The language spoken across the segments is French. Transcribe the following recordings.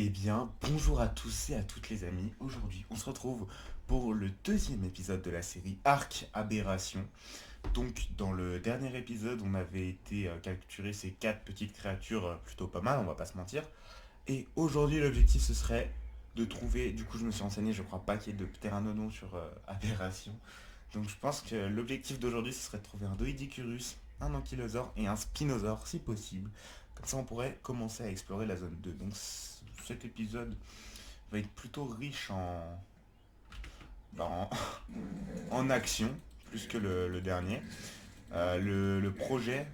Eh bien, bonjour à tous et à toutes les amis. Aujourd'hui, on se retrouve pour le deuxième épisode de la série Arc Aberration. Donc, dans le dernier épisode, on avait été capturer ces quatre petites créatures plutôt pas mal, on va pas se mentir. Et aujourd'hui, l'objectif, ce serait de trouver, du coup, je me suis renseigné, je crois pas qu'il y ait de pteranodon sur Aberration. Donc, je pense que l'objectif d'aujourd'hui, ce serait de trouver un Doedicurus, un ankylosaure et un spinosaure, si possible. Comme ça, on pourrait commencer à explorer la zone 2. Donc, cet épisode va être plutôt riche en, en action, plus que le dernier. Le projet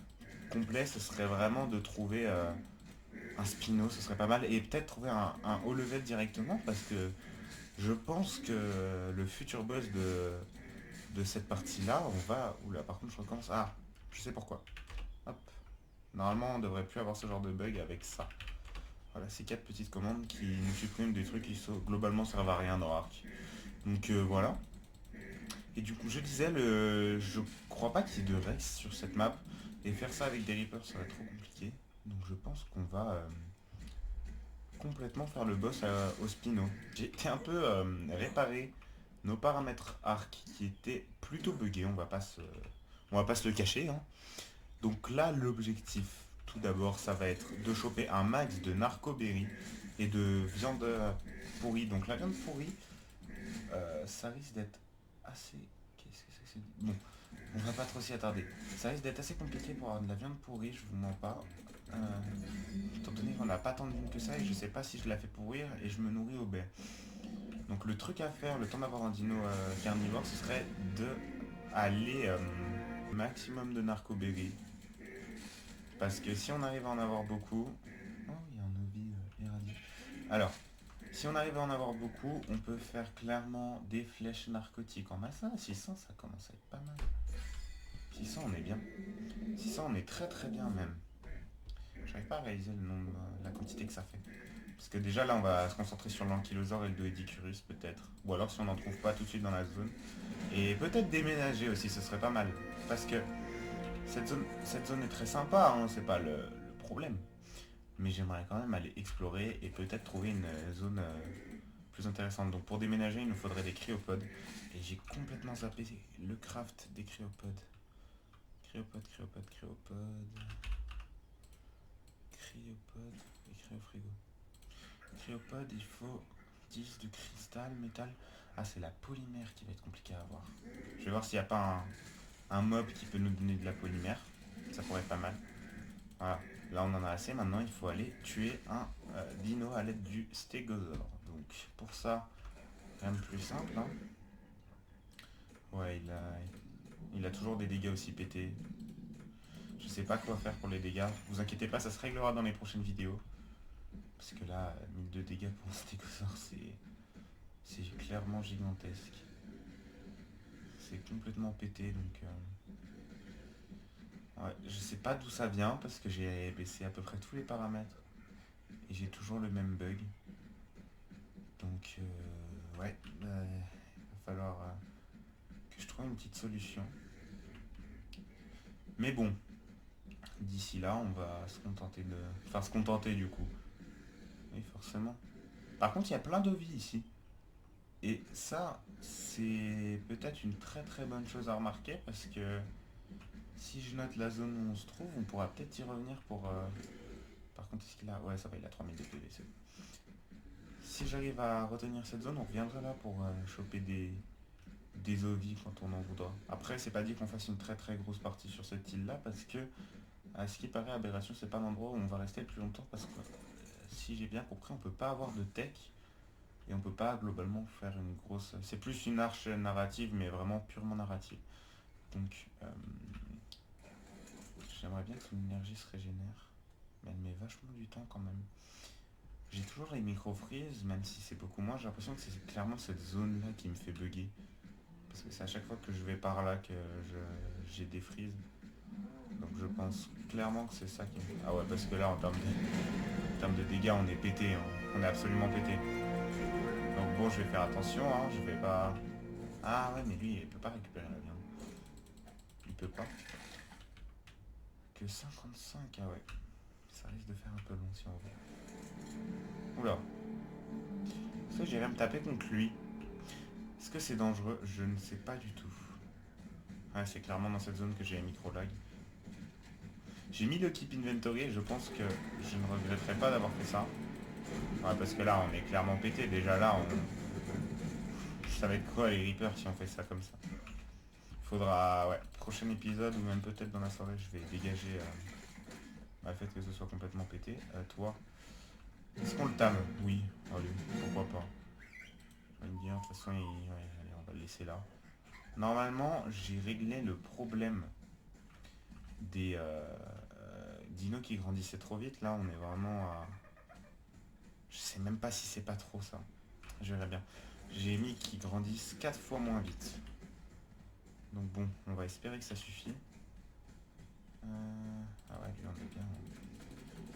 complet, ce serait vraiment de trouver un Spino, ce serait pas mal. Et peut-être trouver un haut level directement, parce que je pense que le futur boss de cette partie-là, on va... Oula, par contre, je recommence. Ah, je sais pourquoi. Hop. Normalement, on devrait plus avoir ce genre de bug avec ça. Voilà, ces quatre petites commandes qui nous suppriment des trucs qui globalement servent à rien dans Arc. Donc voilà. Et du coup, je disais, je crois pas qu'il y ait de Rex sur cette map. Et faire ça avec des Reapers, ça va être trop compliqué. Donc je pense qu'on va complètement faire le boss au Spino. J'ai été un peu réparer nos paramètres arc qui étaient plutôt buggés, on va pas se le cacher, hein. Donc là, l'objectif, tout d'abord, ça va être de choper un max de narcoberry et de viande pourrie. Donc la viande pourrie, ça risque d'être assez... Qu'est-ce que c'est que Bon, on va pas trop s'y attarder. Ça risque d'être assez compliqué pour avoir de la viande pourrie, je vous mens pas. Étant donné qu'on n'a pas tant de viande que ça et je sais pas si je la fais pourrir et je me nourris au bait. Donc le truc à faire, le temps d'avoir un dino carnivore, ce serait de aller maximum de narcoberry. Parce que si on arrive à en avoir beaucoup... Oh, il y a un ovi éradié. Alors, si on arrive à en avoir beaucoup, on peut faire clairement des flèches narcotiques en masse. 600, ça commence à être pas mal. 600, on est bien. 600, on est très très bien même. J'arrive pas à réaliser le nombre, la quantité que ça fait. Parce que déjà là, on va se concentrer sur l'ankylosaure et le Doedicurus peut-être. Ou alors si on n'en trouve pas tout de suite dans la zone. Et peut-être déménager aussi, ce serait pas mal. Parce que cette zone est très sympa, hein, c'est pas le problème. Mais j'aimerais quand même aller explorer et peut-être trouver une zone plus intéressante. Donc pour déménager, il nous faudrait des cryopodes. Et j'ai complètement zappé le craft des cryopodes. Cryopode. Cryopode et cryofrigo. Cryopode, il faut 10 de cristal, métal. Ah, c'est la polymère qui va être compliquée à avoir. Je vais voir s'il n'y a pas un mob qui peut nous donner de la polymère. Ça pourrait être pas mal. Voilà, là on en a assez. Maintenant, il faut aller tuer un dino à l'aide du stégosaure. Donc, pour ça, rien de plus simple, hein. Ouais, il a toujours des dégâts aussi pétés. Je sais pas quoi faire pour les dégâts. Vous inquiétez pas, ça se réglera dans les prochaines vidéos. Parce que là, 1000 de dégâts pour un stégosaure, c'est clairement gigantesque. C'est complètement pété, donc... Ouais, je sais pas d'où ça vient, parce que j'ai baissé à peu près tous les paramètres. Et j'ai toujours le même bug. Donc, ouais, il va falloir que je trouve une petite solution. Mais bon, d'ici là, on va se contenter de... Enfin, se contenter du coup. Oui, forcément. Par contre, il y a plein de vies ici. Et ça, c'est peut-être une très très bonne chose à remarquer, parce que si je note la zone où on se trouve, on pourra peut-être y revenir pour... Par contre, est-ce qu'il a... Ouais, ça va, il a 3000 de PV, c'est bon. Si j'arrive à retenir cette zone, on reviendra là pour choper des ovis quand on en voudra. Après, c'est pas dit qu'on fasse une très très grosse partie sur cette île-là, parce que, à ce qui paraît, Aberration, c'est pas l'endroit où on va rester le plus longtemps, parce que, si j'ai bien compris, on peut pas avoir de tech, et on peut pas globalement faire une grosse... C'est plus une arche narrative, mais vraiment purement narrative. Donc, j'aimerais bien que l'énergie se régénère, mais elle met vachement du temps quand même. J'ai toujours les micro-freeze, même si c'est beaucoup moins, j'ai l'impression que c'est clairement cette zone-là qui me fait bugger. Parce que c'est à chaque fois que je vais par là que j'ai des freezes. Donc je pense clairement que c'est ça qui me fait... Ah ouais, parce que là, en termes de dégâts, on est pété, hein. On est absolument pété. Donc bon, je vais faire attention, hein, je vais pas... Ah ouais, mais lui, il peut pas récupérer la viande. Il peut pas. Que 55, ah ouais. Ça risque de faire un peu long si on veut. Oula. préférerais me taper contre lui. Est-ce que c'est dangereux? Je ne sais pas du tout. Ouais, c'est clairement dans cette zone que j'ai micro lag. J'ai mis le keep inventory et je pense que je ne regretterai pas d'avoir fait ça. Ouais, parce que là, on est clairement pété. Déjà là, ça va être quoi les Reapers si on fait ça comme ça? Faudra, ouais, prochain épisode ou même peut-être dans la soirée, je vais dégager le fait que ce soit complètement pété. Toi, est-ce qu'on le tame? Oui, allez, pourquoi pas. On va me dire, de toute façon, ouais, allez, on va le laisser là. Normalement, j'ai réglé le problème des dinos qui grandissaient trop vite. Là, on est vraiment à... Je sais même pas si c'est pas trop ça. Je verrai bien. J'ai mis qu'ils grandissent 4 fois moins vite. Donc bon, on va espérer que ça suffit. Ah ouais, lui on est bien.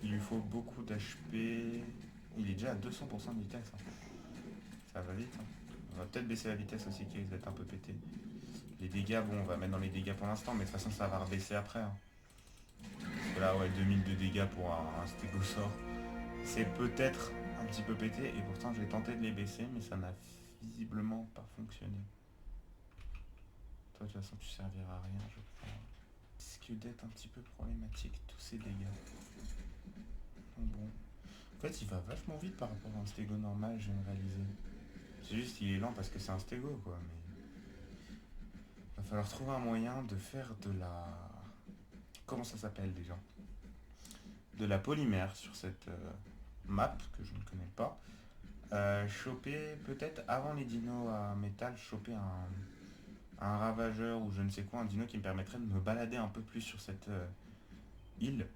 Il lui faut beaucoup d'HP. Il est déjà à 200% de vitesse. Hein. Ça va vite. Hein. On va peut-être baisser la vitesse aussi qui risque d'être un peu pété. Les dégâts, bon, on va mettre dans les dégâts pour l'instant, mais de toute façon ça va rebaisser après. Hein. Parce que là, ouais, 2000 de dégâts pour un stégosaure. C'est peut-être un petit peu pété, et pourtant j'ai tenté de les baisser, mais ça n'a visiblement pas fonctionné. Toi, de toute façon, tu serviras à rien, je crois. Risque d'être un petit peu problématique, tous ces dégâts. Donc bon. En fait, il va vachement vite par rapport à un stégo normal, je viens de réaliser. C'est juste qu'il est lent parce que c'est un stégo, quoi, mais... Va falloir trouver un moyen de faire de la... Comment ça s'appelle déjà? De la polymère sur cette map, que je ne connais pas. Choper, peut-être avant les dinos à métal, choper un ravageur ou je ne sais quoi, un dino qui me permettrait de me balader un peu plus sur cette île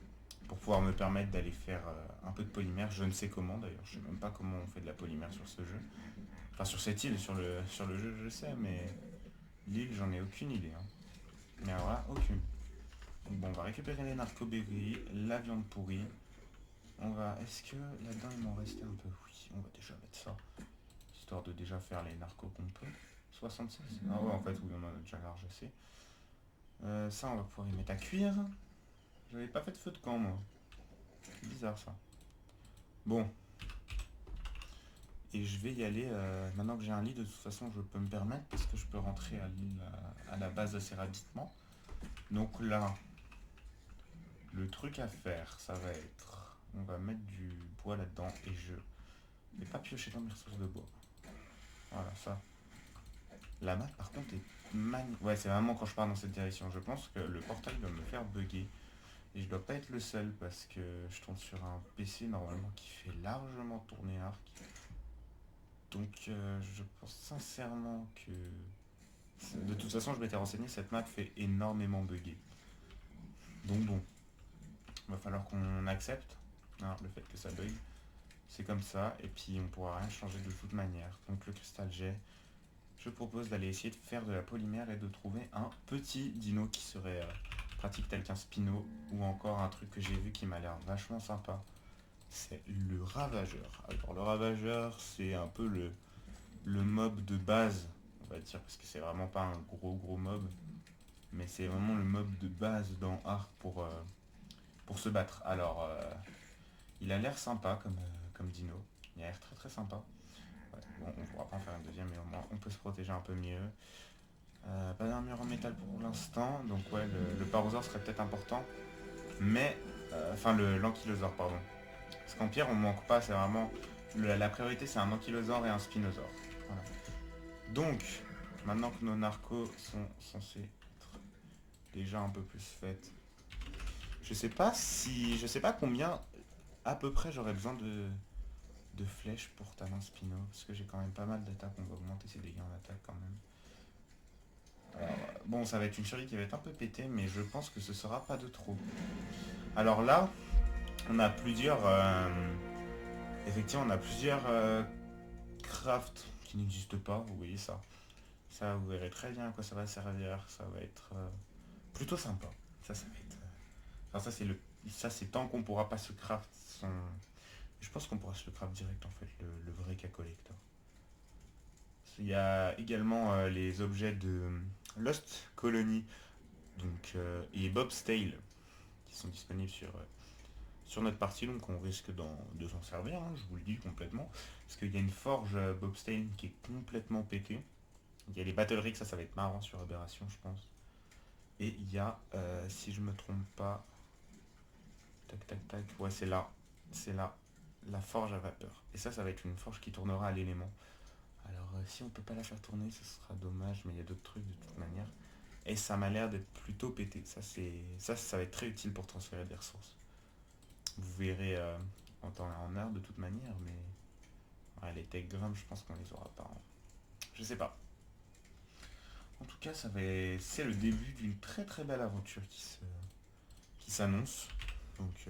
pour pouvoir me permettre d'aller faire un peu de polymère. Je ne sais comment d'ailleurs, je sais même pas comment on fait de la polymère sur ce jeu. Enfin sur cette île, sur le jeu je sais, mais l'île j'en ai aucune idée. Hein. Mais alors là, aucune. Donc bon, on va récupérer les narcoberries, la viande pourrie. On va... Est-ce que là-dedans il m'en restait un peu? Oui, on va déjà mettre ça. Histoire de déjà faire les narcos qu'on peut. 76. Ah ouais, en fait, oui, on en a déjà large assez. Ça, on va pouvoir y mettre à cuire. J'avais pas fait de feu de camp, moi. C'est bizarre, ça. Bon. Et je vais y aller. Maintenant que j'ai un lit, de toute façon, je peux me permettre, parce que je peux rentrer à l'île à la base assez rapidement. Donc là, le truc à faire, ça va être... On va mettre du bois là-dedans, et je vais pas piocher dans mes ressources de bois. Voilà, ça. La map, par contre, est magnifique. Ouais, c'est vraiment quand je pars dans cette direction. Je pense que le portail va me faire bugger. Et je dois pas être le seul parce que je tombe sur un PC normalement qui fait largement tourner Arc. Donc je pense sincèrement que... De toute façon, je m'étais renseigné, cette map fait énormément bugger. Donc bon, il va falloir qu'on accepte hein, le fait que ça bug. C'est comme ça, et puis on pourra rien changer de toute manière. Donc le cristal jet, je propose d'aller essayer de faire de la polymère et de trouver un petit dino qui serait pratique tel qu'un Spino, ou encore un truc que j'ai vu qui m'a l'air vachement sympa. C'est le ravageur. Alors le ravageur, c'est un peu le mob de base, on va dire, parce que c'est vraiment pas un gros mob, mais c'est vraiment le mob de base dans Ark pour se battre. Alors, il a l'air sympa comme dino. Il a l'air très sympa. Ouais, bon, on pourra pas en faire une deuxième, mais au moins on peut se protéger un peu mieux. Pas d'armure en métal pour l'instant, donc ouais, le parosaure serait peut-être important. Mais, enfin l'ankylosaure, pardon. Parce qu'en pierre, on manque pas, c'est vraiment... La priorité, c'est un ankylosaure et un spinosaure. Voilà. Donc, maintenant que nos narcos sont censés être déjà un peu plus faites, je sais pas si... Je sais pas combien, à peu près, j'aurais besoin de flèches pour talent spino. Parce que j'ai quand même pas mal d'attaques, on va augmenter ses dégâts en attaque quand même. Alors, bon, ça va être une survie qui va être un peu pétée, mais je pense que ce sera pas de trop. Alors là, on a plusieurs... effectivement, on a plusieurs crafts qui n'existent pas, vous voyez ça. Ça, vous verrez très bien à quoi ça va servir. Ça va être plutôt sympa. Ça va être... Enfin, ça, c'est tant qu'on pourra pas se craft son... Je pense qu'on pourra se le craft direct, en fait, le vrai K Collector. Il y a également les objets de Lost Colony donc, et Bob's Tale qui sont disponibles sur sur notre partie, donc on risque de s'en servir, hein, je vous le dis complètement. Parce qu'il y a une forge Bobstein qui est complètement pétée. Il y a les Battle Rigs, ça va être marrant sur Aberration, je pense. Et il y a, si je me trompe pas, tac tac tac, ouais c'est là, la forge à vapeur. Et ça va être une forge qui tournera à l'élément. Alors si on peut pas la faire tourner, ce sera dommage, mais il y a d'autres trucs de toute manière. Et ça m'a l'air d'être plutôt pété. Ça va être très utile pour transférer des ressources. Vous verrez en temps et en heure de toute manière, mais ouais, les tech grams, je pense qu'on les aura pas, hein. Je sais pas. En tout cas, c'est le début d'une très très belle aventure qui s'annonce. Donc,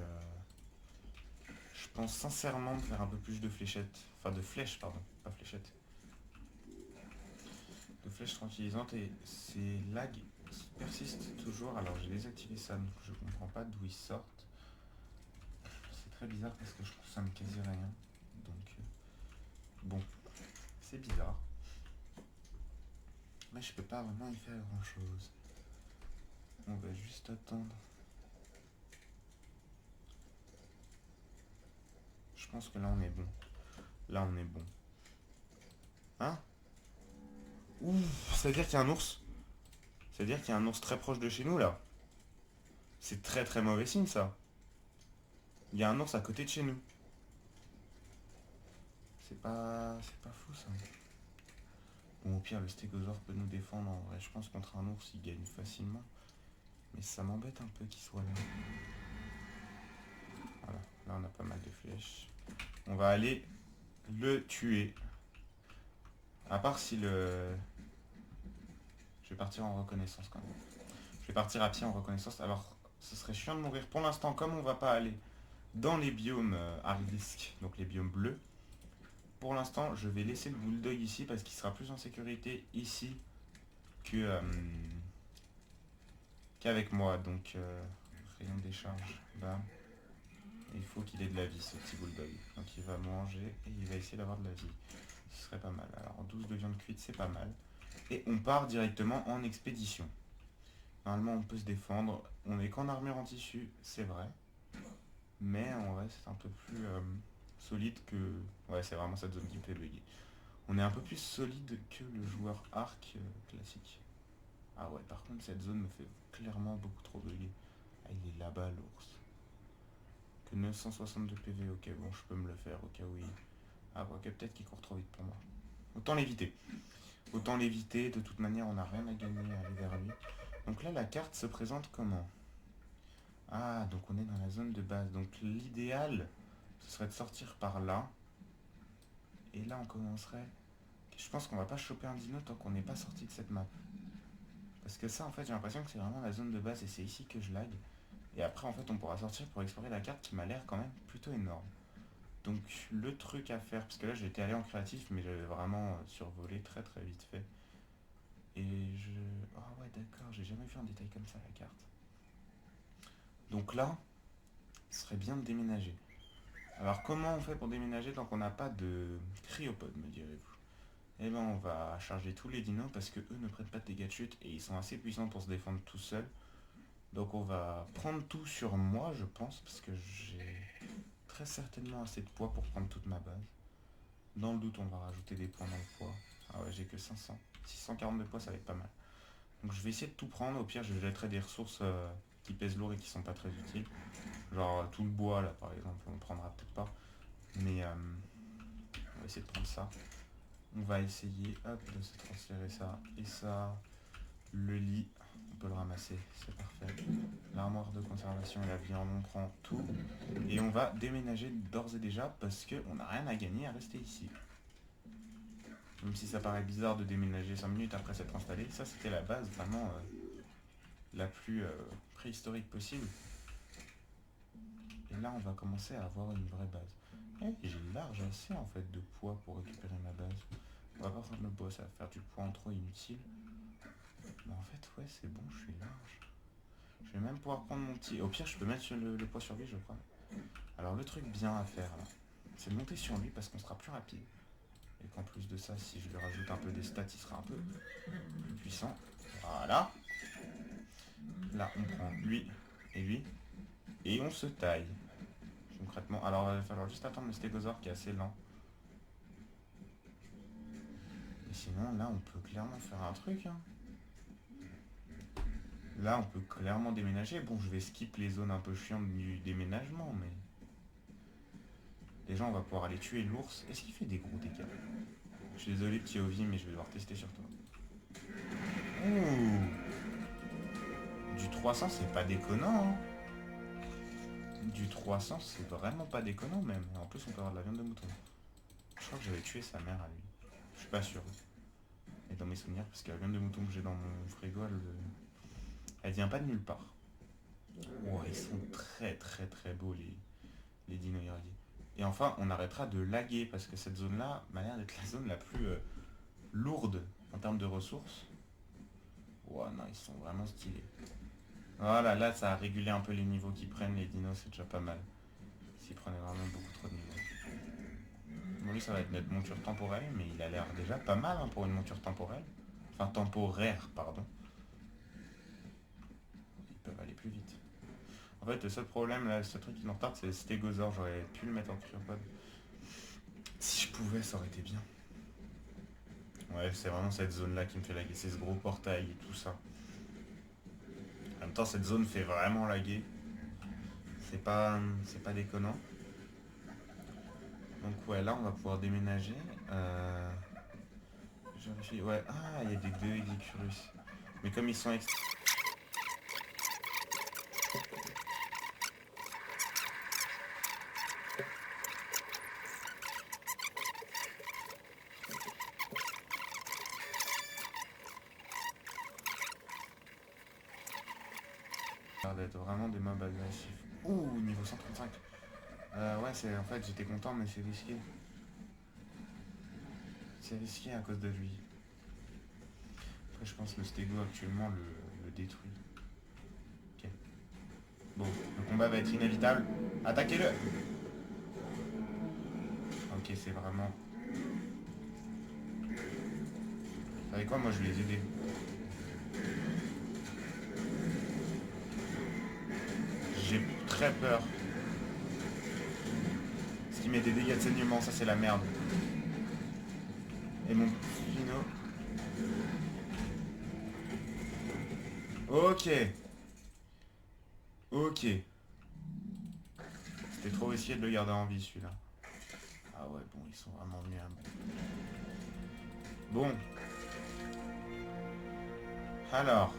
je pense sincèrement de faire un peu plus de fléchettes, enfin de flèches, pardon, pas fléchettes, de flèches tranquillisantes et ces lags persistent toujours. Alors, j'ai désactivé ça, donc je comprends pas d'où ils sortent. C'est très bizarre parce que je consomme quasi rien. Donc, bon, c'est bizarre. Mais je peux pas vraiment y faire grand chose. On va juste attendre. Je pense que là on est bon. Là on est bon. Hein? Ouh, ça veut dire qu'il y a un ours. Ça veut dire qu'il y a un ours très proche de chez nous là. C'est très très mauvais signe ça. Il y a un ours à côté de chez nous. C'est pas fou ça. Bon, au pire, le stégosaure peut nous défendre en vrai. Je pense contre un ours, il gagne facilement. Mais ça m'embête un peu qu'il soit là. Voilà, là on a pas mal de flèches. On va aller le tuer. À part si le... Je vais partir en reconnaissance quand même. Je vais partir à pied en reconnaissance. Alors, ce serait chiant de mourir. Pour l'instant, comme on va pas aller dans les biomes hard disk, donc les biomes bleus, pour l'instant, je vais laisser le bulldog ici parce qu'il sera plus en sécurité ici que qu'avec moi. Donc, rayon de décharge, bam. Et il faut qu'il ait de la vie, ce petit bulldog. Donc, il va manger et il va essayer d'avoir de la vie. Ce serait pas mal. Alors, 12 de viande cuite, c'est pas mal. Et on part directement en expédition. Normalement, on peut se défendre. On est qu'en armure en tissu, c'est vrai. Mais en vrai, c'est un peu plus solide que... Ouais, c'est vraiment cette zone qui me fait bugger. On est un peu plus solide que le joueur arc classique. Ah ouais, par contre, cette zone me fait clairement beaucoup trop bugger. Ah, il est là-bas, l'ours. Que 962 PV, ok, bon, je peux me le faire au cas où il... Ah, ok, peut-être qu'il court trop vite pour moi. Autant l'éviter. Autant l'éviter, de toute manière, on n'a rien à gagner à aller vers lui. Donc là, la carte se présente comment? Ah, donc on est dans la zone de base. Donc l'idéal, ce serait de sortir par là. Et là, on commencerait... Je pense qu'on va pas choper un dino tant qu'on n'est pas sorti de cette map. Parce que ça, en fait, j'ai l'impression que c'est vraiment la zone de base et c'est ici que je lag. Et après, en fait, on pourra sortir pour explorer la carte qui m'a l'air quand même plutôt énorme. Donc le truc à faire, parce que là j'étais allé en créatif, mais j'avais vraiment survolé très très vite fait. Et je... Ah ouais d'accord, j'ai jamais vu en détail comme ça la carte. Donc là, ce serait bien de déménager. Alors comment on fait pour déménager tant qu'on n'a pas de cryopode, me direz-vous? Eh ben on va charger tous les dinos parce que eux ne prennent pas de dégâts de chute et ils sont assez puissants pour se défendre tout seuls. Donc on va prendre tout sur moi je pense parce que j'ai très certainement assez de poids pour prendre toute ma base. Dans le doute on va rajouter des points dans le poids. Ah ouais j'ai que 500. 640 de poids ça va être pas mal. Donc je vais essayer de tout prendre, au pire je jetterai des ressources qui pèsent lourd et qui sont pas très utiles. Genre tout le bois là par exemple, on prendra peut-être pas. Mais on va essayer de prendre ça. On va essayer hop, de se transférer ça et ça. Le lit, on peut le ramasser, c'est parfait. L'armoire de conservation et la viande, on prend tout. Et on va déménager d'ores et déjà parce qu'on n'a rien à gagner à rester ici. Même si ça paraît bizarre de déménager 5 minutes après s'être installé, ça c'était la base vraiment la plus préhistorique possible. Et là on va commencer à avoir une vraie base. Et j'ai large assez en fait de poids pour récupérer ma base. On va pas prendre le poids, ça va faire du poids en trop inutile. Mais en fait ouais c'est bon, je suis large. Je vais même pouvoir prendre mon petit... Au pire je peux mettre le poids sur lui je crois. Alors le truc bien à faire là, c'est de monter sur lui parce qu'on sera plus rapide. Et qu'en plus de ça, si je lui rajoute un peu des stats, il sera un peu plus puissant. Voilà. Là, on prend lui et lui. Et on se taille. concrètement. Alors il va falloir juste attendre le stégosaure qui est assez lent. Et sinon là on peut clairement faire un truc. Hein. Là on peut clairement déménager. Bon je vais skip les zones un peu chiantes du déménagement mais... Déjà on va pouvoir aller tuer l'ours. Est-ce qu'il fait des gros dégâts? Je suis désolé petit Ovi mais je vais devoir tester sur toi. Ouh. Du 300 c'est pas déconnant hein. Du 300 c'est vraiment pas déconnant même. Et en plus on peut avoir de la viande de mouton. Je crois que j'avais tué sa mère à lui. Je suis pas sûr. Et dans mes souvenirs parce que la viande de mouton que j'ai dans mon frigo elle vient pas de nulle part. Oh ils sont très beaux les dinos irradiés. Et enfin on arrêtera de laguer parce que cette zone là m'a l'air d'être la zone la plus lourde en termes de ressources. Ouah non ils sont vraiment stylés. Voilà, là ça a régulé un peu les niveaux qu'ils prennent, les dinos, c'est déjà pas mal. S'ils prenaient vraiment beaucoup trop de niveaux. Bon, lui ça va être notre monture temporelle, mais il a l'air déjà pas mal hein, pour une monture temporelle. Enfin temporaire, pardon. Ils peuvent aller plus vite. En fait, le seul problème, là, ce truc qui nous retarde, c'est le stégosaure. J'aurais pu le mettre en cryopode. Si je pouvais, ça aurait été bien. Ouais, c'est vraiment cette zone-là qui me fait laguer. C'est ce gros portail et tout ça. En même temps, cette zone fait vraiment laguer. C'est pas déconnant. Donc ouais, là on va pouvoir déménager. Je vérifie. Ouais, ah, il y a des deux Edicurus. Mais comme ils sont d'être vraiment des mobs agressifs. Ouh, niveau 135. Ouais, c'est en fait j'étais content mais c'est risqué. C'est risqué à cause de lui. Après je pense que le stégo actuellement le détruit. Ok. Bon, le combat va être inévitable. Attaquez-le. Ok, c'est vraiment... Vous savez quoi, moi je vais les aider. J'ai très peur. Ce qui met des dégâts de saignement, ça c'est la merde. Et mon Fino. Ok. Ok. C'était trop risqué de le garder en vie celui-là. Ah ouais, bon, ils sont vraiment venus à bout. Bon. Alors.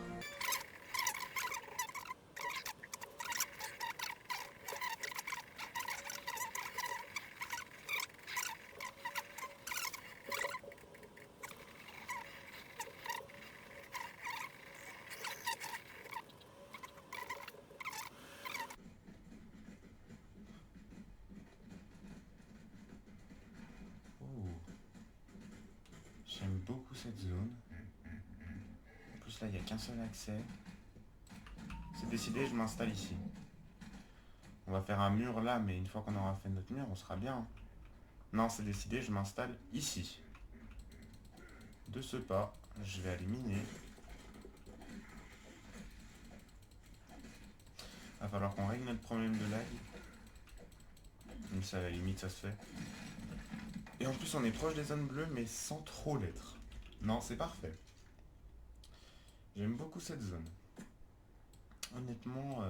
J'aime beaucoup cette zone. En plus là, il n'y a qu'un seul accès. C'est décidé, je m'installe ici. On va faire un mur là, mais une fois qu'on aura fait notre mur, on sera bien. Non, c'est décidé, je m'installe ici. De ce pas, je vais aller miner. Va falloir qu'on règle notre problème de lag. Comme ça, à la limite, ça se fait. Et en plus, on est proche des zones bleues, mais sans trop l'être. Non, c'est parfait. J'aime beaucoup cette zone. Honnêtement,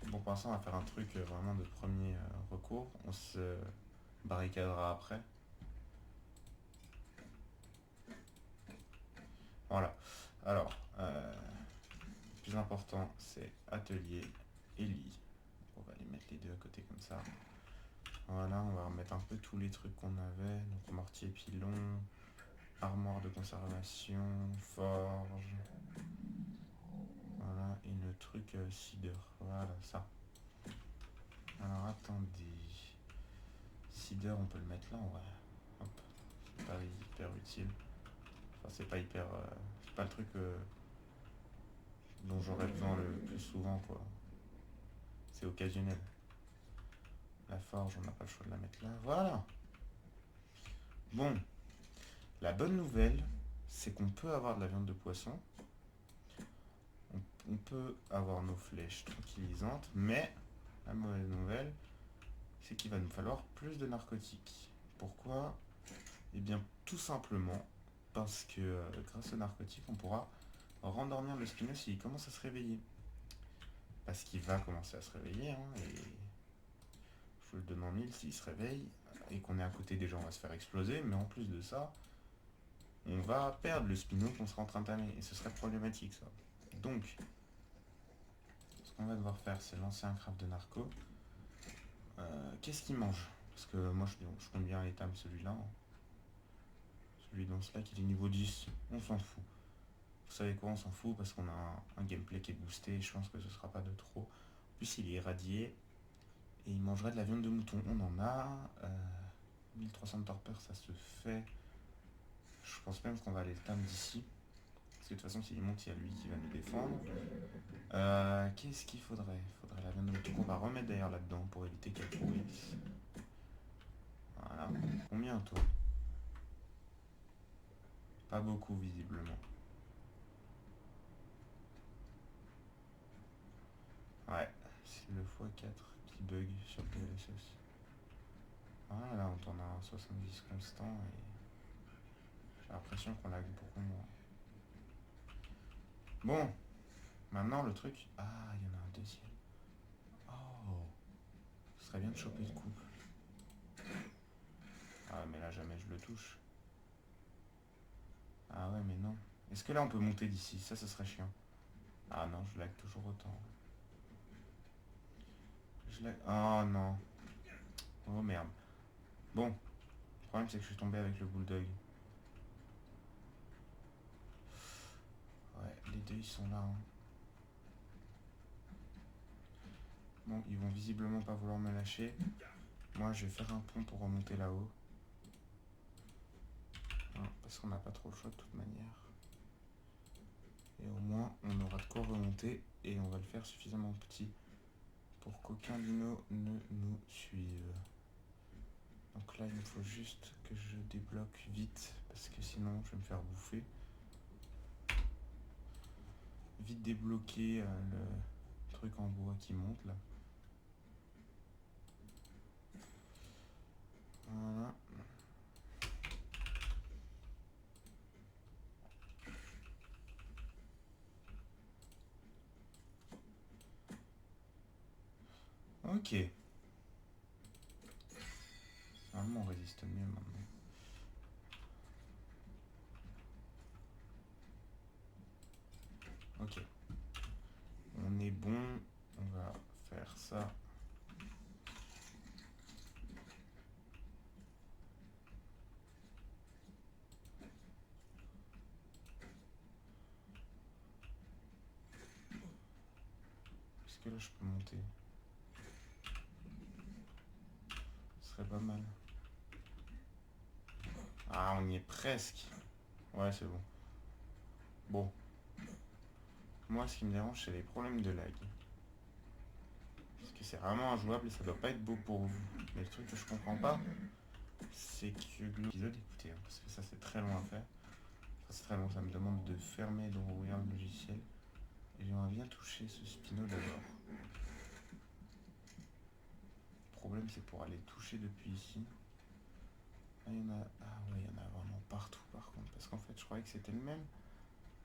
bon, pour l'instant, on va faire un truc vraiment de premier recours. On se barricadera après. Voilà. Alors, le plus important, c'est atelier et lit. On va les mettre les deux à côté comme ça. Voilà, on va remettre un peu tous les trucs qu'on avait. Donc mortier pilon, armoire de conservation, forge. Voilà, et le truc cider. Voilà, ça. Alors attendez. Cider, on peut le mettre là, ouais. Hop. C'est pas hyper utile. Enfin, c'est pas hyper... c'est pas le truc dont j'aurais besoin le plus souvent, quoi. C'est occasionnel. La forge, on n'a pas le choix de la mettre là. Voilà. Bon. La bonne nouvelle, c'est qu'on peut avoir de la viande de poisson. On peut avoir nos flèches tranquillisantes, mais La mauvaise nouvelle, c'est qu'il va nous falloir plus de narcotiques. Pourquoi? Eh bien, tout simplement parce que grâce aux narcotiques, on pourra rendormir le Spino s'il commence à se réveiller. Parce qu'il va commencer à se réveiller, hein, et je le donne en mille, s'il se réveille et qu'on est à côté des gens, on va se faire exploser, mais en plus de ça, on va perdre le Spino qu'on sera en train d'amener, et ce serait problématique ça. Donc, ce qu'on va devoir faire, c'est lancer un craft de narco. Qu'est-ce qu'il mange? Parce que moi je compte bien les tames celui-là. Hein. Celui dans Slack il est niveau 10, on s'en fout. Vous savez quoi, on s'en fout parce qu'on a un gameplay qui est boosté, je pense que ce sera pas de trop. En plus il est irradié et il mangerait de la viande de mouton. On en a 1300 de torpeur, ça se fait. Je pense même qu'on va aller le tam d'ici. Parce que de toute façon s'il monte, il y a lui qui va nous défendre. Qu'est-ce qu'il faudrait? Il faudrait la viande de mouton qu'on va remettre d'ailleurs là-dedans pour éviter qu'elle pourrisse. Voilà. Combien toi? Pas beaucoup visiblement. Ouais, c'est le x4 qui bug sur le DLSS. Ah là on tourne à 70 constant et j'ai l'impression qu'on lag beaucoup moins. Bon, maintenant le truc... Ah, il y en a un deuxième. Oh, ce serait bien de choper le couple. Ah mais là jamais je le touche. Ah ouais mais non. Est-ce que là on peut monter d'ici? Ça serait chiant. Ah non, je lag toujours autant. Je lag... Oh non. Oh merde. Bon, le problème c'est que je suis tombé avec le bulldog. Ouais, les deux ils sont là. Hein. Bon, ils vont visiblement pas vouloir me lâcher. Moi je vais faire un pont pour remonter là-haut. Hein, parce qu'on n'a pas trop le choix de toute manière. Et au moins on aura de quoi remonter et on va le faire suffisamment petit pour qu'aucun dino ne nous suive. Donc là il me faut juste que je débloque vite parce que sinon je vais me faire bouffer. Vite débloquer le truc en bois qui monte là. Voilà. Ok. Normalement on résiste mieux maintenant. Ok. On est bon. On va faire ça. Est-ce que là je peux monter? Ce serait pas mal. Ah on y est presque. Ouais c'est bon. Bon. Moi ce qui me dérange c'est les problèmes de lag. Parce que c'est vraiment injouable et ça doit pas être beau pour vous. Mais le truc que je comprends pas, c'est que l'épisode, écoutez, hein, parce que ça c'est très long à faire. Ça c'est très long, ça me demande de fermer et de rouvrir le logiciel. Et j'aimerais bien toucher ce Spino d'abord. Le problème c'est pour aller toucher depuis ici. Ah, il y en a... Ah ouais, il y en a vraiment partout par contre. Parce qu'en fait je croyais que c'était le même.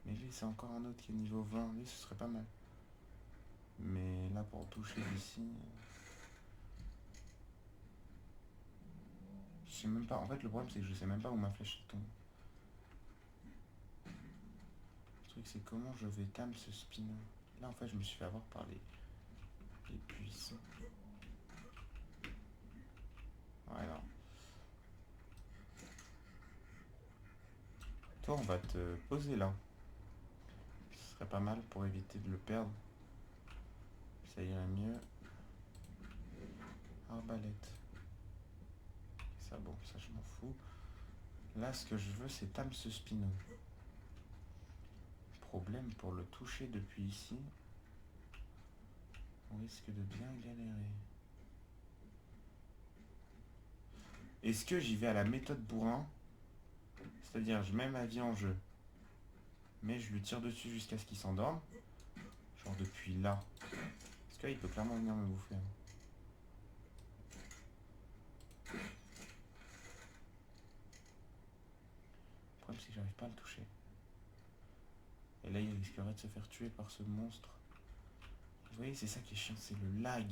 Mais lui c'est encore un autre qui est niveau 20. Lui ce serait pas mal. Mais là pour toucher d'ici... Je sais même pas. En fait le problème c'est que je sais même pas où ma flèche tombe. Le truc c'est comment je vais tam ce Spino. Là en fait je me suis fait avoir par les puissants. Ouais non. Toi on va te poser là. Ce serait pas mal pour éviter de le perdre. Ça irait mieux. Arbalète. Ça bon, ça je m'en fous. Là ce que je veux c'est tam ce Spino. Problème pour le toucher depuis ici. On risque de bien galérer. Est-ce que j'y vais à la méthode bourrin? C'est-à-dire je mets ma vie en jeu. Mais je lui tire dessus jusqu'à ce qu'il s'endorme. Genre depuis là. Parce que là il peut clairement venir me bouffer. Hein. c'est que j'arrive pas à le toucher. Et là, il risquerait de se faire tuer par ce monstre. Vous voyez, c'est ça qui est chiant, c'est le lag.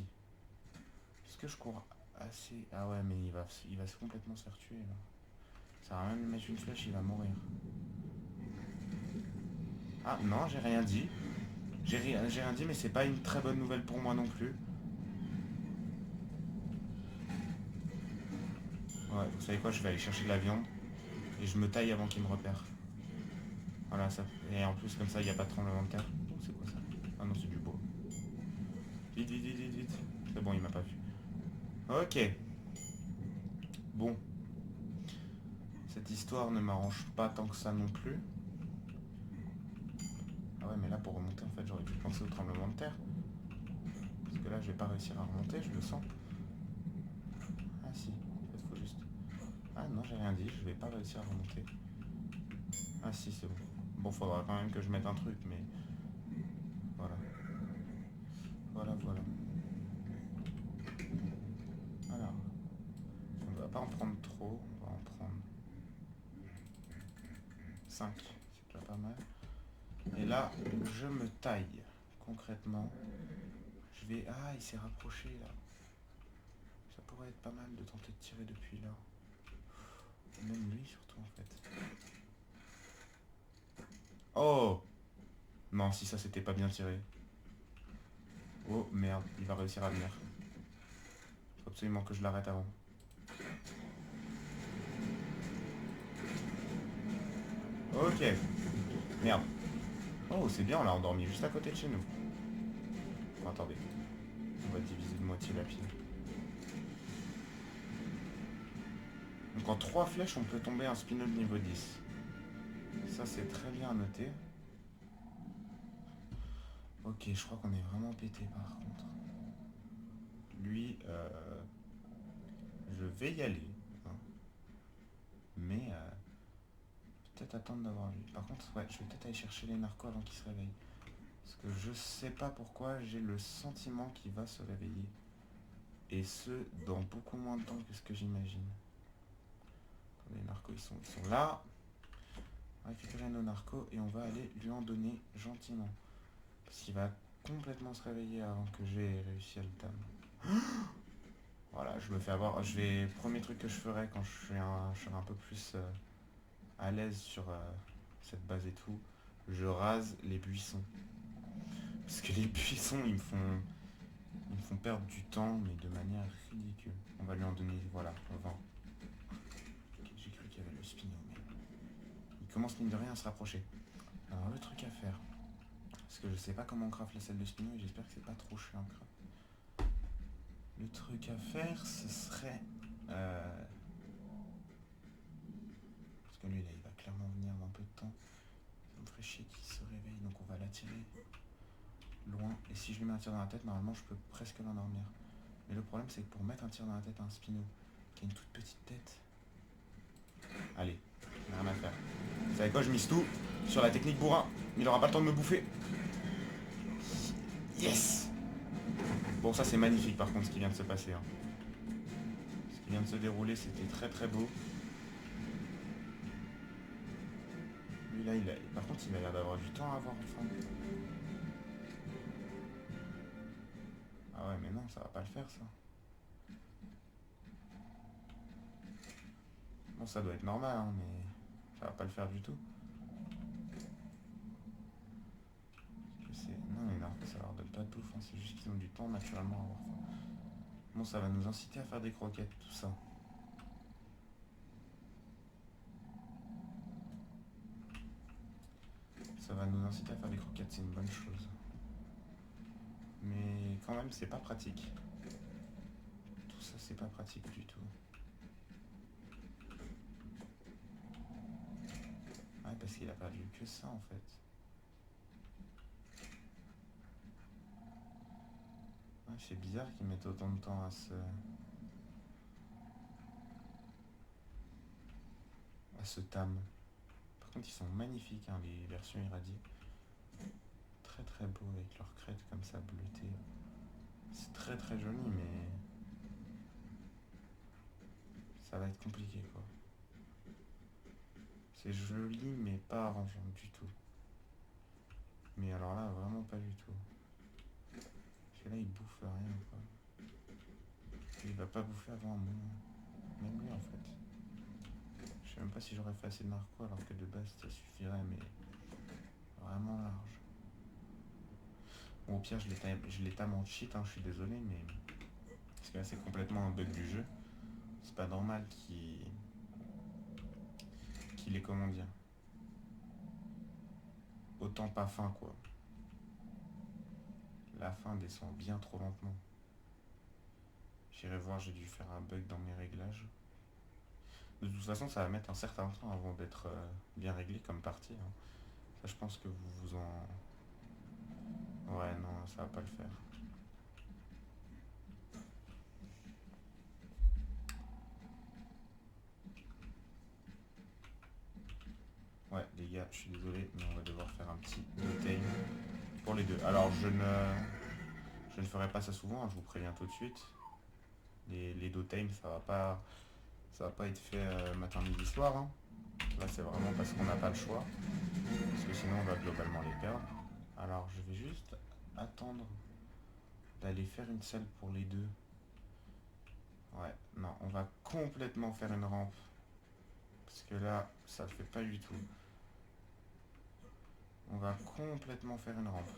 Est-ce que je cours assez... Ah ouais, mais il va complètement se faire tuer, là. Ça va même lui mettre une flèche, il va mourir. Ah, non, j'ai rien dit. J'ai rien dit, mais c'est pas une très bonne nouvelle pour moi non plus. Ouais, vous savez quoi, je vais aller chercher de la viande. Et je me taille avant qu'il me repère. Voilà, ça. Et en plus, comme ça, il n'y a pas de tremblement de terre. Oh, c'est quoi ça? Ah non, c'est du bois. Vite, vite, vite, vite, vite. C'est bon, il m'a pas vu. Ok. Bon. Cette histoire ne m'arrange pas tant que ça non plus. Ah ouais, mais là, pour remonter, en fait, j'aurais dû penser au tremblement de terre. Parce que là, je vais pas réussir à remonter, je le sens. Ah si, en fait, faut juste... Ah non, j'ai rien dit, je vais pas réussir à remonter. Ah si, c'est bon. Bon, faudra quand même que je mette un truc, mais... Voilà. Voilà, voilà. Alors, on ne va pas en prendre trop, on va en prendre 5, c'est déjà pas mal. Et là, je me taille, concrètement. Je vais... Ah, il s'est rapproché, là. Ça pourrait être pas mal de tenter de tirer depuis là. Même lui, surtout, en fait. Oh! Non, si ça, c'était pas bien tiré. Oh, merde, il va réussir à venir. Faut absolument que je l'arrête avant. Ok. Merde. Oh, c'est bien, on l'a endormi juste à côté de chez nous. Bon, attendez. On va diviser de moitié la pile. Donc en 3 flèches, on peut tomber un spino de niveau 10. Ça, c'est très bien à noter. Ok, je crois qu'on est vraiment pété par contre. Lui, je vais y aller. Hein. Mais peut-être attendre d'avoir lui. Par contre, ouais, je vais peut-être aller chercher les narcos avant qu'ils se réveillent. Parce que je sais pas pourquoi, j'ai le sentiment qu'il va se réveiller. Et ce, dans beaucoup moins de temps que ce que j'imagine. Les narcos, ils sont là. On va récupérer nos narcos et on va aller lui en donner gentiment. Parce qu'il va complètement se réveiller avant que j'ai réussi à le tam. Voilà, je me fais avoir. Premier truc que je ferai quand je serai un peu plus à l'aise sur cette base et tout, je rase les buissons. Parce que les buissons, ils me font perdre du temps, mais de manière ridicule. On va lui en donner, voilà, 20. J'ai cru qu'il y avait le spino, mais... Il commence mine de rien à se rapprocher. Alors le truc à faire, parce que je sais pas comment on craft la selle de spino et j'espère que c'est pas trop chiant à craft. Le truc à faire, ce serait... Parce que lui, là, il va clairement venir dans peu de temps. Ça me ferait chier qu'il se réveille, donc on va l'attirer loin. Et si je lui mets un tir dans la tête, normalement, je peux presque l'endormir. Mais le problème, c'est que pour mettre un tir dans la tête à un spino, qui a une toute petite tête... Allez, rien à faire. Vous savez quoi, je mise tout sur la technique bourrin. Il aura pas le temps de me bouffer. Yes! Bon, ça c'est magnifique par contre ce qui vient de se passer. Hein. Ce qui vient de se dérouler, c'était très très beau. Lui là, par contre, il a l'air d'avoir du temps à avoir enfin. Ah ouais, mais non, ça va pas le faire ça. Bon, ça doit être normal, hein, mais ça va pas le faire du tout. Non, les narcos, ça leur donne pas de bouffe, hein. C'est juste qu'ils ont du temps naturellement à avoir faim. Bon, ça va nous inciter à faire des croquettes, tout ça. Ça va nous inciter à faire des croquettes, c'est une bonne chose. Mais quand même, c'est pas pratique. Tout ça, c'est pas pratique du tout. Ouais, parce qu'il a perdu que ça, en fait. Ouais, c'est bizarre qu'ils mettent autant de temps à se tam. Par contre, ils sont magnifiques, hein, les versions irradiées. Très très beau avec leur crête comme ça bleutée. C'est très très joli, mais ça va être compliqué quoi. C'est joli mais pas arrangeant du tout. Mais alors là, vraiment pas du tout. Parce que là, il bouffe rien, quoi. Il va pas bouffer avant un moment. Même lui, en fait. Je sais même pas si j'aurais fait assez de narco alors que de base, ça suffirait, mais vraiment large. Bon, au pire, je l'étame en cheat, hein, je suis désolé, mais... Parce que là, c'est complètement un bug du jeu. C'est pas normal qu'il ait, comment dire, autant pas fin, quoi. La fin descend bien trop lentement. J'irai voir, j'ai dû faire un bug dans mes réglages. De toute façon, ça va mettre un certain temps avant d'être bien réglé comme partie, hein. Ça, je pense que vous vous en... Ouais, non, ça va pas le faire. Ouais, les gars, je suis désolé, mais on va devoir faire un petit time pour les deux. Alors, je ne ferai pas ça souvent, hein, je vous préviens tout de suite. Les do time, ça va pas être fait matin, midi, soir, hein. Là, c'est vraiment parce qu'on n'a pas le choix. Parce que sinon, on va globalement les perdre. Alors, je vais juste attendre d'aller faire une salle pour les deux. Ouais, non, on va complètement faire une rampe. Parce que là, ça le fait pas du tout. On va complètement faire une rampe.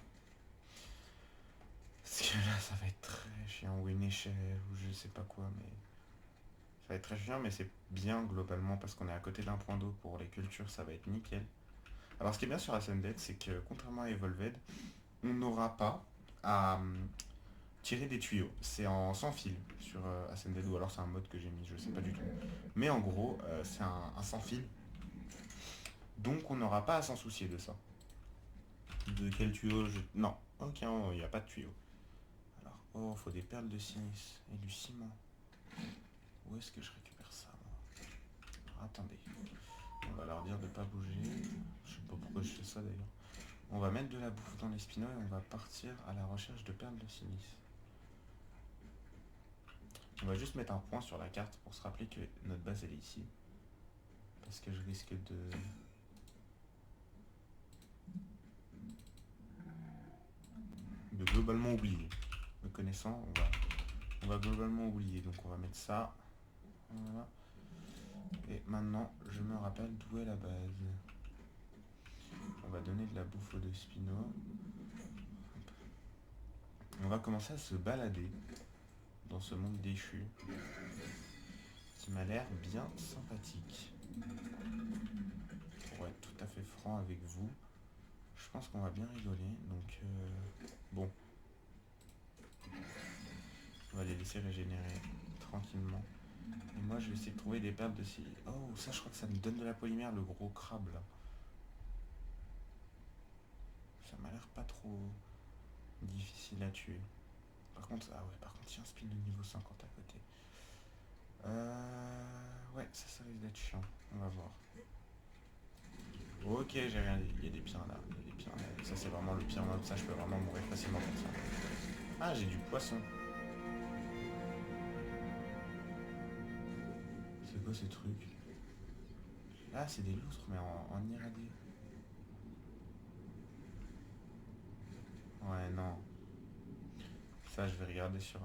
Parce que là, ça va être très chiant. Ou une échelle, ou je sais pas quoi, mais... Ça va être très chiant, mais c'est bien globalement parce qu'on est à côté d'un point d'eau pour les cultures, ça va être nickel. Alors, ce qui est bien sur Ascended, c'est que contrairement à Evolved, on n'aura pas à tirer des tuyaux. C'est en sans fil sur Ascended, ou alors c'est un mode que j'ai mis, je sais pas du tout. Mais en gros, c'est un sans fil. Donc, on n'aura pas à s'en soucier de ça. De quel tuyau je... Non, ok, il n'y a pas de tuyau. Alors, oh, faut des perles de sinis et du ciment. Où est-ce que je récupère ça, moi? Alors, attendez. On va leur dire de pas bouger. Je sais pas pourquoi je fais ça d'ailleurs. On va mettre de la bouffe dans les spinos et on va partir à la recherche de perles de sinis. On va juste mettre un point sur la carte pour se rappeler que notre base elle est ici. Parce que je risque de globalement oublier. Me connaissant, on va globalement oublier. Donc on va mettre ça. Voilà. Et maintenant, je me rappelle d'où est la base. On va donner de la bouffe aux deux spinos. On va commencer à se balader dans ce monde déchu qui m'a l'air bien sympathique. Pour être tout à fait franc avec vous, je pense qu'on va bien rigoler. Donc, bon, on va les laisser régénérer tranquillement. Et moi, je vais essayer de trouver des perles de ces... Oh, ça, je crois que ça me donne de la polymère, le gros crabe, là. Ça m'a l'air pas trop difficile à tuer. Par contre, ah ouais, par contre, il y a un spin de niveau 50 à côté. Ouais, ça risque d'être chiant. On va voir. Ok, j'ai rien dit. Il y a des piranhas. Il y a des piranhas. Ça, c'est vraiment le pire mode. Ça, je peux vraiment mourir facilement comme ça. Ah, j'ai du poisson. C'est quoi ces trucs? Ah, c'est des loutres, mais en irradié. Ouais, non. Ça, je vais regarder sur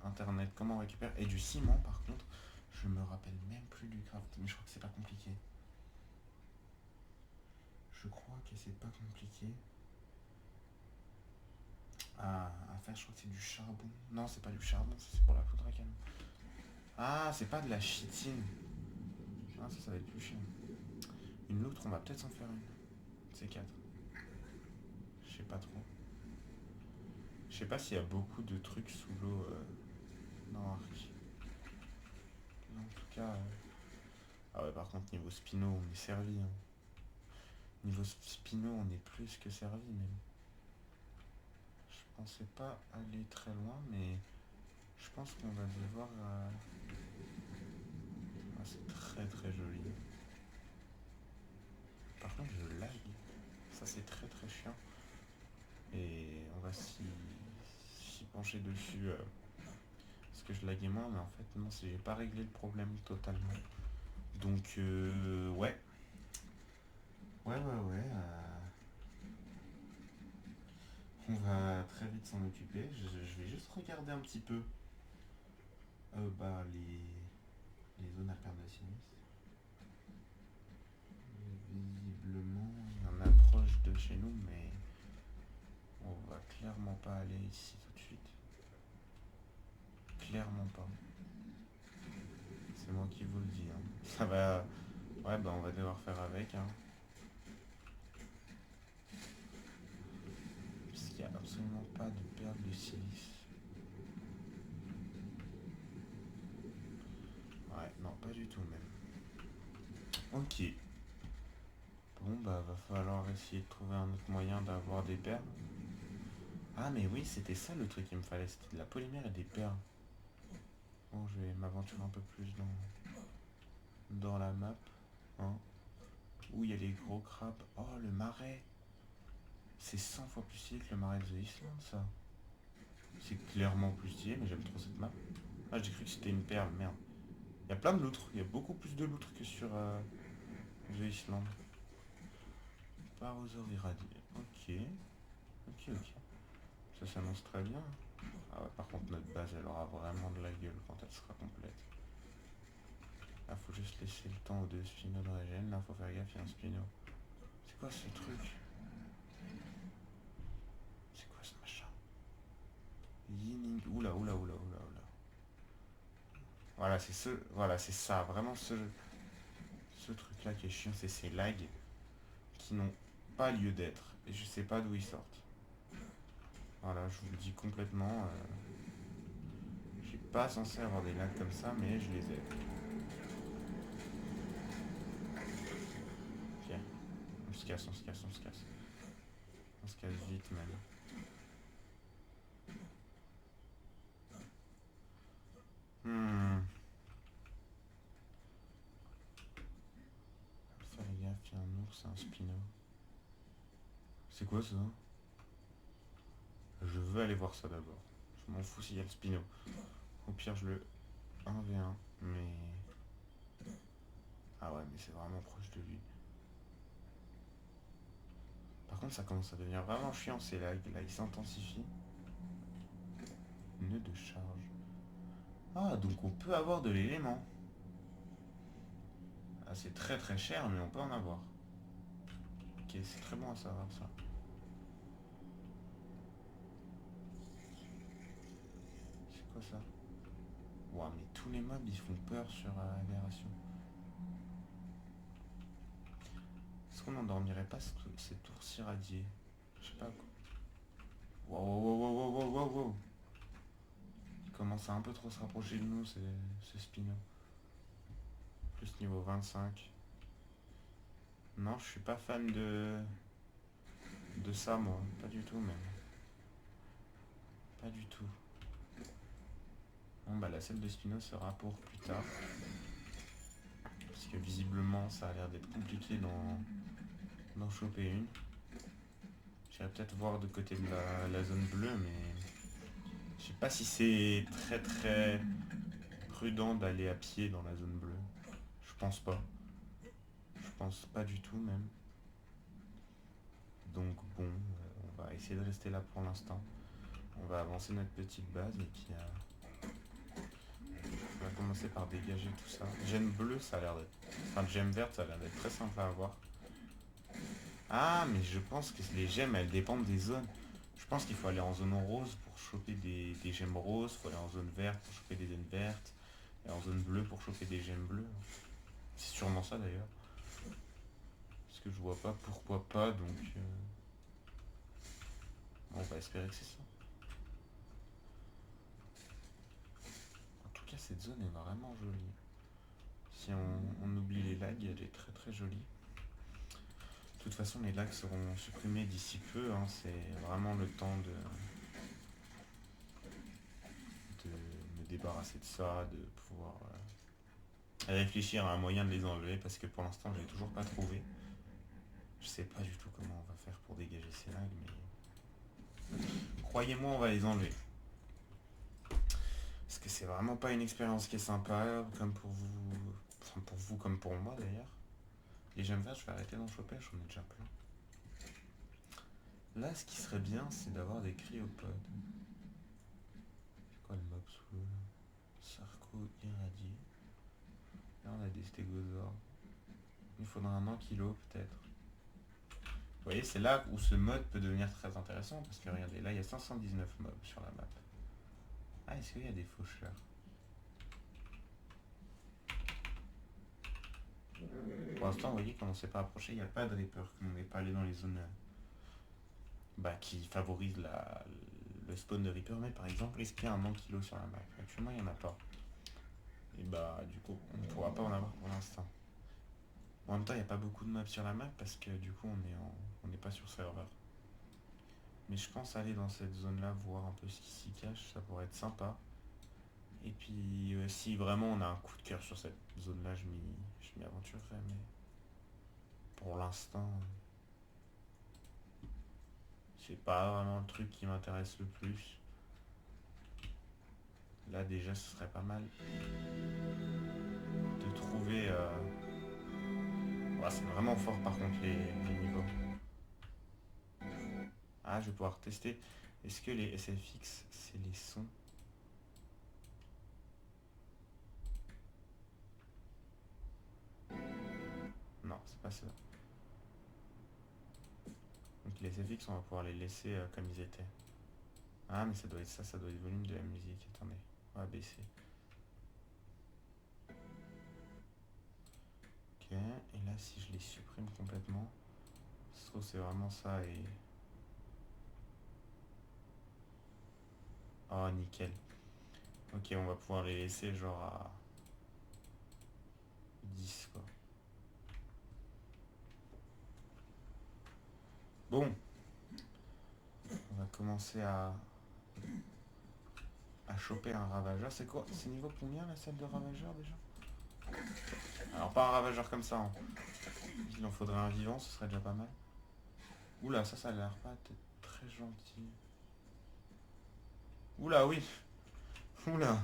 internet comment on récupère. Et du ciment, par contre, je me rappelle même plus du craft. Mais je crois que c'est pas compliqué. Je crois que c'est pas compliqué. À faire, je crois que c'est du charbon. Non, c'est pas du charbon, c'est pour la poudre à canon. Ah, c'est pas de la chitine. Ah, ça va être plus chiant. Une loutre, on va peut-être s'en faire une. C'est 4. Je sais pas trop. Je sais pas s'il y a beaucoup de trucs sous l'eau dans Ark. En tout cas... Ah ouais, par contre, niveau Spino, on est servi, hein. Niveau Spino, on est plus que servi, même. Je pensais pas aller très loin, mais je pense qu'on va devoir... Ah, c'est très très joli. Par contre, je lag. Ça, c'est très très chiant. Et on va s'y pencher dessus. Parce que je laguais moins, mais en fait, non, j'ai pas réglé le problème totalement. Donc, ouais. Ouais, ouais, ouais. On va très vite s'en occuper. Je vais juste regarder un petit peu bah, les zones à perte de sinus. Visiblement, il y en a proche de chez nous, mais on va clairement pas aller ici tout de suite. Clairement pas. C'est moi qui vous le dis, hein. Ça va. Ouais, bah on va devoir faire avec, hein. Puisqu'il n'y a absolument pas de perte de silice. Ouais, non, pas du tout même. Ok. Bon, bah va falloir essayer de trouver un autre moyen d'avoir des perles. Ah, mais oui, c'était ça le truc qu'il me fallait, c'était de la polymère et des perles. Bon, je vais m'aventurer un peu plus dans la map. Hein. Où il y a les gros crabes. Oh, le marais. C'est 100 fois plus stylé que le marais de The Island, ça. C'est clairement plus stylé, mais j'aime trop cette map. Ah, j'ai cru que c'était une perle, merde. Il y a plein de loutres, il y a beaucoup plus de loutres que sur The Island. Parosaur irradié. Ok, ok, ok. Ça s'annonce très bien. Ah ouais, par contre, notre base, elle aura vraiment de la gueule quand elle sera complète. Là, faut juste laisser le temps aux deux spinos de régène. Là, faut faire gaffe, il y a un spino. C'est quoi ce truc? C'est quoi ce machin? Yining. Oula, oula, oula, oula, oula. Voilà, c'est voilà, c'est ça. Vraiment ce truc-là qui est chiant, c'est ces lags qui n'ont pas lieu d'être. Et je sais pas d'où ils sortent. Voilà, je vous le dis complètement. Je suis pas censé avoir des lags comme ça, mais je les ai. Ok. On se casse, on se casse, on se casse. On se casse vite même. Hmm. Faire gaffe, il y a un ours, un spino. C'est quoi ça? Je veux aller voir ça d'abord. Je m'en fous s'il y a le spino. Au pire, je le 1v1, mais... Ah ouais, mais c'est vraiment proche de lui. Par contre, ça commence à devenir vraiment chiant ces lags. Là, ils s'intensifient. Nœud de charge. Ah, donc on peut avoir de l'élément. Ah, c'est très très cher, mais on peut en avoir. Ok, c'est très bon à savoir ça. C'est quoi ça? Ouah, mais tous les mobs ils font peur sur Aberration. Est-ce qu'on n'endormirait pas cet ours irradié? Je sais pas quoi. Wow, wow, wow, wow, wow, wow, wow. Il commence à un peu trop se rapprocher de nous, ce Spino. Plus niveau 25. Non, je suis pas fan de ça, moi. Pas du tout, même. Pas du tout. Bon, bah, la selle de Spino sera pour plus tard. Parce que visiblement, ça a l'air d'être compliqué d'en choper une. J'irai peut-être voir de côté de la zone bleue, mais je sais pas si c'est très très prudent d'aller à pied dans la zone bleue. Je pense pas. Je pense pas du tout même. Donc bon, on va essayer de rester là pour l'instant. On va avancer notre petite base et puis on va commencer par dégager tout ça. Gemme bleue, ça a l'air d'être... Enfin, gemme verte, ça a l'air d'être très simple à avoir. Ah, mais je pense que les gemmes, elles dépendent des zones. Je pense qu'il faut aller en zone rose pour choper des gemmes roses. Il faut aller en zone verte pour choper des gemmes vertes. Et en zone bleue pour choper des gemmes bleues. C'est sûrement ça d'ailleurs. Parce que je vois pas pourquoi pas, donc... Bon, on va espérer que c'est ça. En tout cas, cette zone est vraiment jolie. Si on oublie les lags, elle est très très jolie. De toute façon, les lags seront supprimés d'ici peu. Hein. C'est vraiment le temps de me débarrasser de ça, de pouvoir réfléchir à un moyen de les enlever, parce que pour l'instant, je l'ai toujours pas trouvé. Je sais pas du tout comment on va faire pour dégager ces lags, mais croyez-moi, on va les enlever. Parce que c'est vraiment pas une expérience qui est sympa, comme pour vous, enfin pour vous comme pour moi d'ailleurs. Les gemmes vertes, je vais arrêter d'en choper, j'en ai déjà plein. Là, ce qui serait bien, c'est d'avoir des cryopodes. C'est quoi le mob sous l'eau là? Sarco irradié. Là, on a des stégosaures. Il faudra un ankylot peut-être. Vous voyez, c'est là où ce mode peut devenir très intéressant parce que regardez, là il y a 519 mobs sur la map. Ah, est-ce qu'il y a des faucheurs? Pour l'instant, vous voyez, comme on ne s'est pas approché, il n'y a pas de Reaper, comme on n'est pas allé dans les zones qui favorisent le spawn de Reaper. Mais par exemple, est-ce qu'il y a un ankylot sur la map? Actuellement, il n'y en a pas. Et bah, du coup, on ne pourra pas en avoir pour l'instant. En même temps, il n'y a pas beaucoup de mobs sur la map parce que du coup, on n'est pas sur serveur. Mais je pense aller dans cette zone-là, voir un peu ce qui s'y cache, ça pourrait être sympa. Et puis, si vraiment on a un coup de cœur sur cette zone-là, je m'y aventurerai. Mais pour l'instant, c'est pas vraiment le truc qui m'intéresse le plus. Là, déjà, ce serait pas mal de trouver... c'est vraiment fort par contre les niveaux. Ah, je vais pouvoir tester. Est-ce que les SFX, c'est les sons? Non, c'est pas ça. Donc les SFX, on va pouvoir les laisser comme ils étaient. Ah, mais ça doit être ça, ça doit être le volume de la musique. Attendez, on va baisser. Ok, et là, si je les supprime complètement, ça se trouve, c'est vraiment ça et... Oh, nickel. Ok, on va pouvoir les laisser genre à 10 quoi. Bon, on va commencer à choper un ravageur. C'est quoi? C'est niveau combien la salle de ravageur déjà? Alors pas un ravageur comme ça, hein. Il en faudrait un vivant, ce serait déjà pas mal. Oula, ça a l'air pas d'être très gentil. Oula, oui. Oula.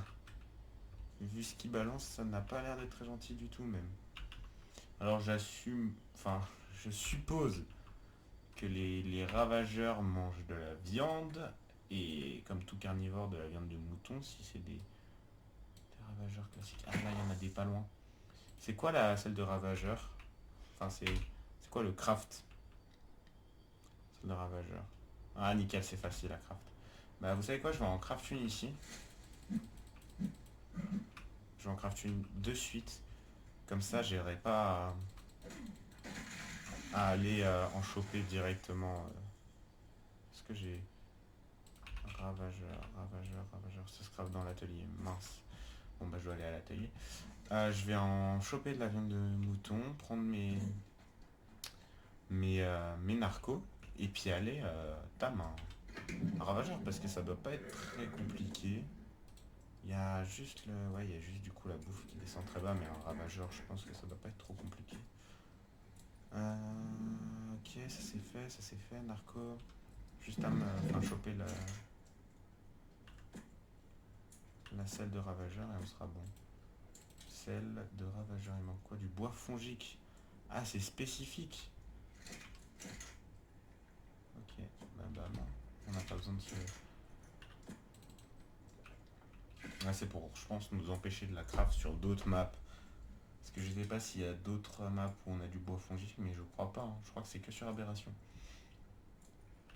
Vu ce qu'il balance, ça n'a pas l'air d'être très gentil du tout même. Alors j'assume, enfin, je suppose que les ravageurs mangent de la viande, et comme tout carnivore, de la viande de mouton, si c'est des ravageurs classiques. Ah là, il y en a des pas loin. C'est quoi la celle de ravageur? Enfin, c'est quoi le craft? Celle de ravageur. Ah, nickel, c'est facile à craft. Bah, vous savez quoi, je vais en craft une ici. Je vais en craft une de suite. Comme ça, j'aurai pas à aller en choper directement. Est-ce que j'ai... Ravageur, ça se craft dans l'atelier. Mince. Bon, bah, je dois aller à l'atelier. Je vais en choper de la viande de mouton, prendre mes narcos, et puis aller ta main. Un ravageur, parce que ça doit pas être très compliqué. Il y a juste ouais, il y a juste du coup la bouffe qui descend très bas, mais un ravageur, je pense que ça doit pas être trop compliqué. Ok, ça c'est fait, narco. Juste à me faire choper la selle de ravageur et on sera bon. Selle de ravageur, il manque quoi? Du bois fongique. Ah, c'est spécifique. Ok, bah non, on n'a pas besoin de ce... Là c'est pour, je pense, nous empêcher de la craft sur d'autres maps. Parce que je sais pas s'il y a d'autres maps où on a du bois fongique, mais je crois pas, hein. Je crois que c'est que sur Aberration.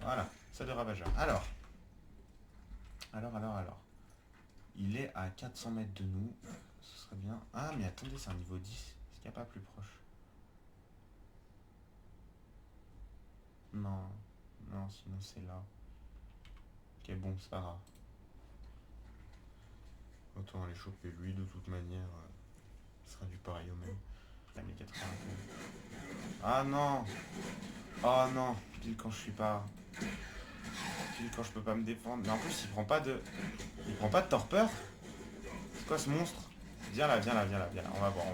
Voilà, ça de ravageur. Alors. Il est à 400 mètres de nous. Ce serait bien. Ah, mais attendez, c'est un niveau 10. Est-ce qu'il n'y a pas plus proche? Non. Non, sinon c'est là. Ok, bon, c'est pas grave. Autant aller choper lui de toute manière. Ce sera du pareil au même. La 1080. Ah non. Oh non. Pile quand je suis pas... Pile quand je peux pas me défendre. Mais en plus, il prend pas de... Il prend pas de torpeur. C'est quoi ce monstre? Viens là. On va voir.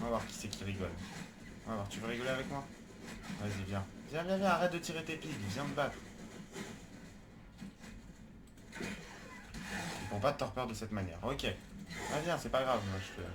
On va voir qui c'est qui rigole. On va voir, tu veux rigoler avec moi? Vas-y, viens. Viens, arrête de tirer tes pics, viens me battre. Ils font pas de torpeur de cette manière. Ok. Ah, viens, c'est pas grave, moi je te...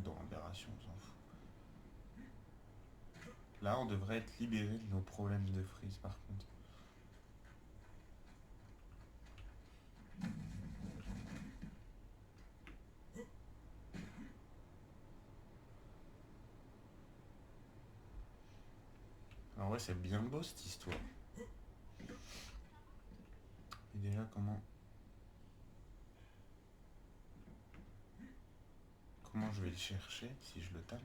être dans l'aberration, on s'en fout. Là, on devrait être libéré de nos problèmes de freeze, par contre. Alors ouais, c'est bien beau cette histoire. Et déjà, comment je vais le chercher si je le tame?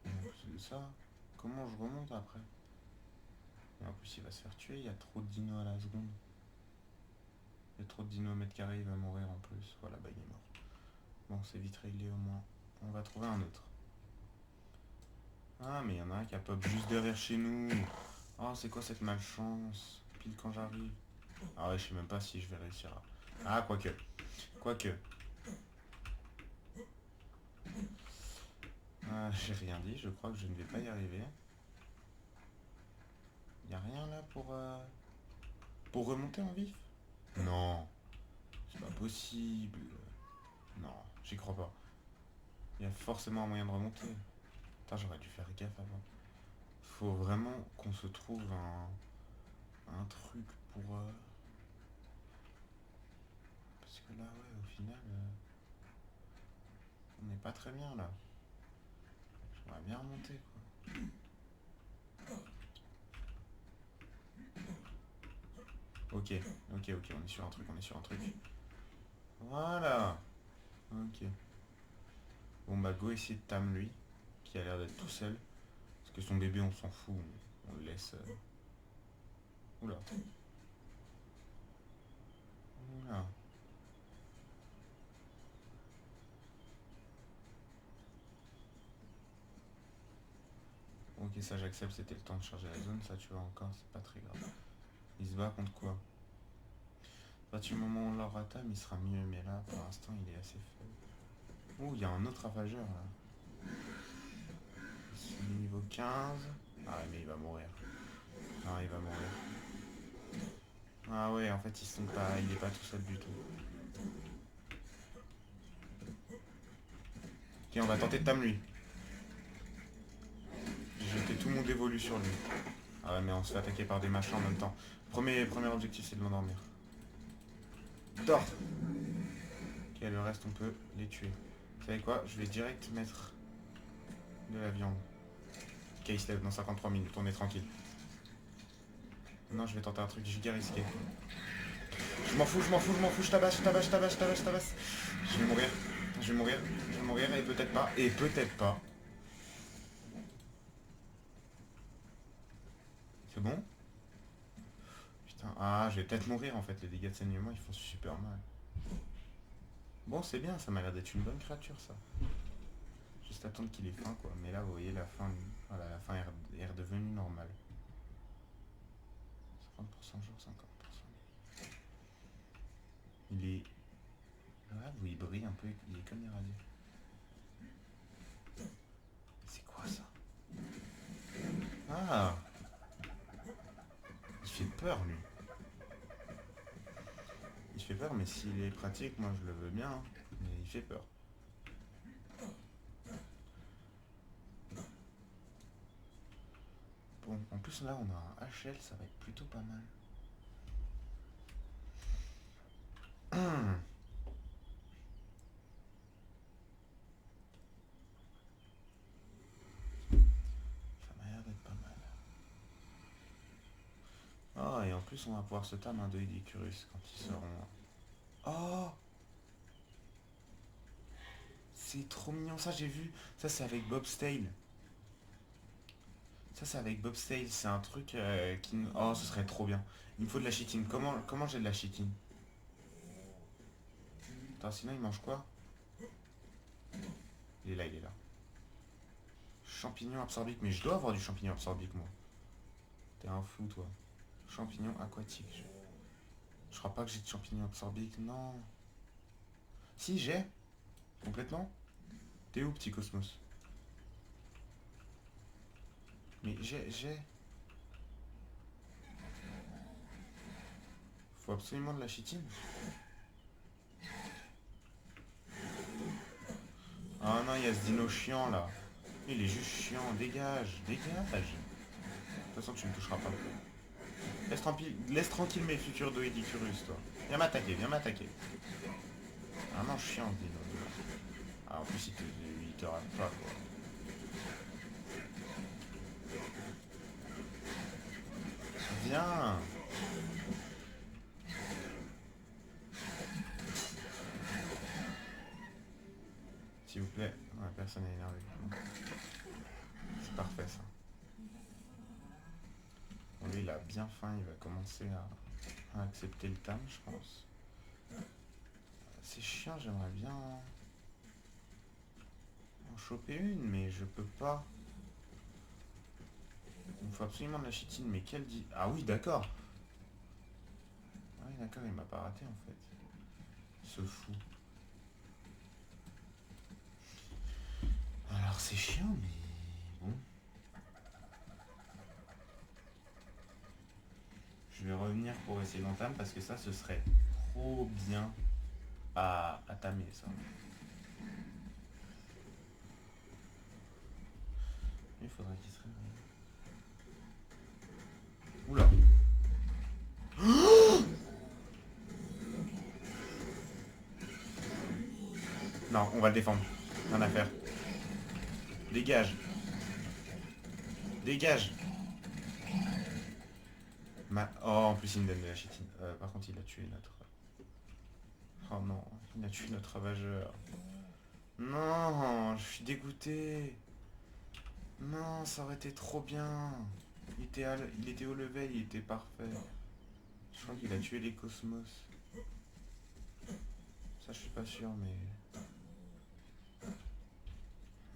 Et en plus de ça, comment je remonte après? Et en plus, il va se faire tuer, il y a trop de dinos à la seconde. Il y a trop de dinos au mètre carré, il va mourir en plus. Voilà, bah il est mort. Bon, c'est vite réglé au moins. On va trouver un autre. Ah, mais il y en a un qui a pop juste derrière chez nous. Oh, c'est quoi cette malchance? Pile quand j'arrive. Ah ouais, je sais même pas si je vais réussir à... Ah, quoique. Quoique. Ah, j'ai rien dit, je crois que je ne vais pas y arriver. Y a rien là pour remonter en vif? Non, c'est pas possible. Non, j'y crois pas. Il y a forcément un moyen de remonter. Putain, j'aurais dû faire gaffe avant. Faut vraiment qu'on se trouve un truc pour... Parce que là, ouais, au final, on n'est pas très bien là. J'aimerais bien remonter, quoi. Ok, ok, ok, on est sur un truc, on est sur un truc. Voilà. Ok. Bon bah go essayer de tam lui, qui a l'air d'être tout seul. Parce que son bébé on s'en fout, on le laisse. Oula. Oula. Ok ça j'accepte, c'était le temps de charger la zone, ça tu vois encore, c'est pas très grave. Il se bat contre quoi? À partir du moment où on l'aura tam, il sera mieux, mais là pour l'instant il est assez faible. Oh il y a un autre ravageur là. C'est niveau 15. Ah ouais, mais il va mourir. Ah il va mourir. Ah ouais en fait ils sont pas. Il est pas tout seul du tout. Ok on va tenter de tam lui. J'ai jeté tout mon dévolu sur lui. Ah ouais mais on se fait attaquer par des machins en même temps. Premier objectif c'est de l'endormir. Dors. Ok le reste on peut les tuer. Vous savez quoi? Je vais direct mettre de la viande. Ok il se lève dans 53 minutes, on est tranquille. Non je vais tenter un truc giga risqué. Je m'en fous, je m'en fous, je m'en fous, je tabasse, je tabasse, je tabasse, je tabasse, je tabasse. Je vais mourir, je vais mourir, je vais mourir et peut-être pas. Et peut-être pas. C'est bon? Putain, ah je vais peut-être mourir en fait, les dégâts de saignement ils font super mal. Bon c'est bien, ça m'a l'air d'être une bonne créature ça. Juste attendre qu'il ait faim quoi. Mais là vous voyez la faim, voilà, la faim est redevenue normale. 50% jour, 50%. Il est... Là vous il brille un peu, il est comme irradié. C'est quoi ça? Ah, il fait peur lui. Il fait peur mais s'il est pratique moi je le veux bien. Hein. Mais il fait peur. Bon, en plus là on a un HL, ça va être plutôt pas mal. Ça m'a l'air d'être pas mal. Ah, et en plus on va pouvoir se tamer un deuil d'Icurus quand ils seront... Oh, c'est trop mignon, ça j'ai vu. Ça c'est avec Bob Stale. Ça c'est avec Bob Stale, c'est un truc qui... Oh, ce serait trop bien. Il me faut de la chitine. Comment j'ai de la chitine? Attends, sinon il mange quoi? Il est là, il est là. Champignon absorbique, mais je dois avoir du champignon absorbique moi. T'es un fou toi. Champignon aquatique. Je crois pas que j'ai de champignons absorbiques, non. Si, j'ai. Complètement. T'es où, petit cosmos? Mais j'ai. Faut absolument de la chitine. il y a ce dino chiant là. Il est juste chiant, dégage, dégage. De toute façon, tu me toucheras pas. Laisse tranquille mes futurs Doedicurus, toi. Viens m'attaquer, viens m'attaquer. Vraiment chiant, ce dino. Ah, en plus, il te rate pas, quoi. Viens. S'il vous plaît. Ouais, personne n'est énervé. C'est parfait, ça. Bon, lui, il a bien faim, il va commencer à accepter le tam, je pense. C'est chiant, j'aimerais bien en choper une, mais je peux pas. Il me faut absolument de la chitine, mais quelle dit... Ah oui, d'accord. Ah oui, d'accord, il m'a pas raté, en fait. Ce fou. Alors, c'est chiant, mais... Bon. Je vais revenir pour essayer d'entame, parce que ça, ce serait trop bien à tamer, ça. Il faudrait qu'il se réveille. Oula. Non, on va le défendre. Rien à faire. Dégage. Dégage. Oh, en plus il me donne de la chitine. Par contre, il a tué notre... Oh non, il a tué notre ravageur. Non, je suis dégoûté. Non, ça aurait été trop bien. Il était au level, il était parfait. Je crois qu'il a tué les cosmos. Ça, je suis pas sûr, mais...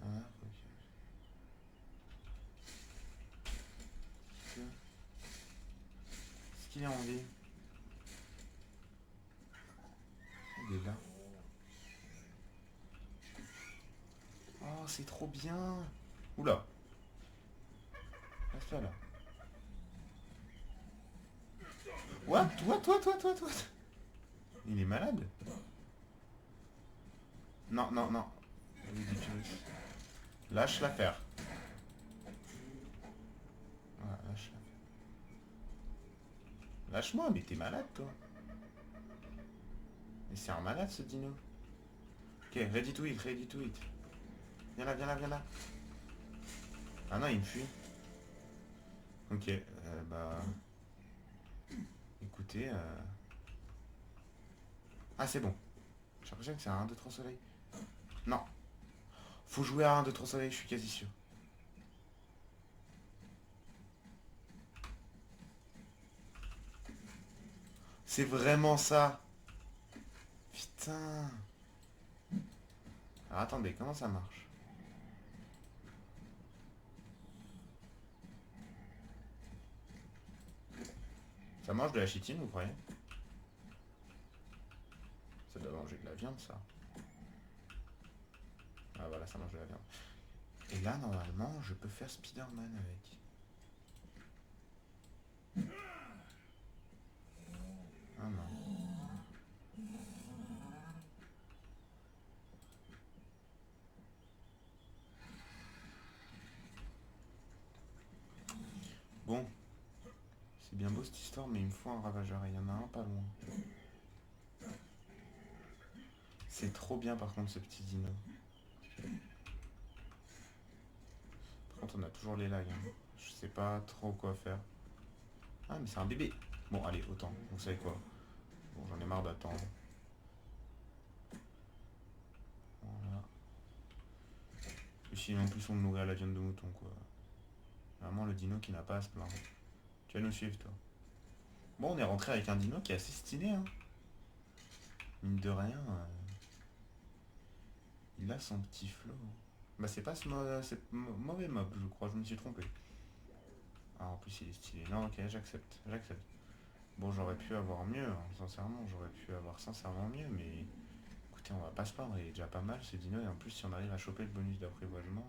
Ah, ok. Est-ce qu'il est en vie? Il est là. Oh, c'est trop bien. Oula. Reste là. What? Il est malade? Non, non, non. Lâche l'affaire. Voilà, lâche l'affaire. Lâche-moi, mais t'es malade, toi. Mais c'est un malade, ce dino. Ok, ready to eat, ready to eat. Viens là, viens là, viens là. Ah non, il me fuit. Ok, bah... Écoutez, Ah, c'est bon. J'ai l'impression que c'est un 1, 2, 3 soleil. Non. Faut jouer à 1, 2, 3 soleil, je suis quasi sûr. C'est vraiment ça. Putain. Alors attendez, comment ça marche? Ça mange de la chitine, vous croyez? Ça doit manger de la viande, ça. Ah voilà, ça mange de la viande. Et là, normalement, je peux faire Spider-Man avec. Ah non. Bon. C'est bien beau cette histoire, mais il me faut un ravageur. Et il y en a un pas loin. C'est trop bien, par contre, ce petit dino. Par contre, on a toujours les lags. Hein. Je sais pas trop quoi faire. Ah, mais c'est un bébé. Bon, allez, autant. Vous savez quoi? Bon, j'en ai marre d'attendre. Voilà. Et si en plus on me nourrit à la viande de mouton, quoi. Vraiment le dino qui n'a pas à se plaindre. Tu vas nous suivre, toi. Bon, on est rentré avec un dino qui est assez stylé, hein. Mine de rien, il a son petit flow. Bah c'est pas ce mauvais mob, je crois, je me suis trompé. Ah, en plus il est stylé. Non, ok, j'accepte, j'accepte. Bon, j'aurais pu avoir mieux, hein, sincèrement, j'aurais pu avoir sincèrement mieux, mais... Écoutez, on va pas se plaindre, il est déjà pas mal ce dino, et en plus si on arrive à choper le bonus d'apprivoisement,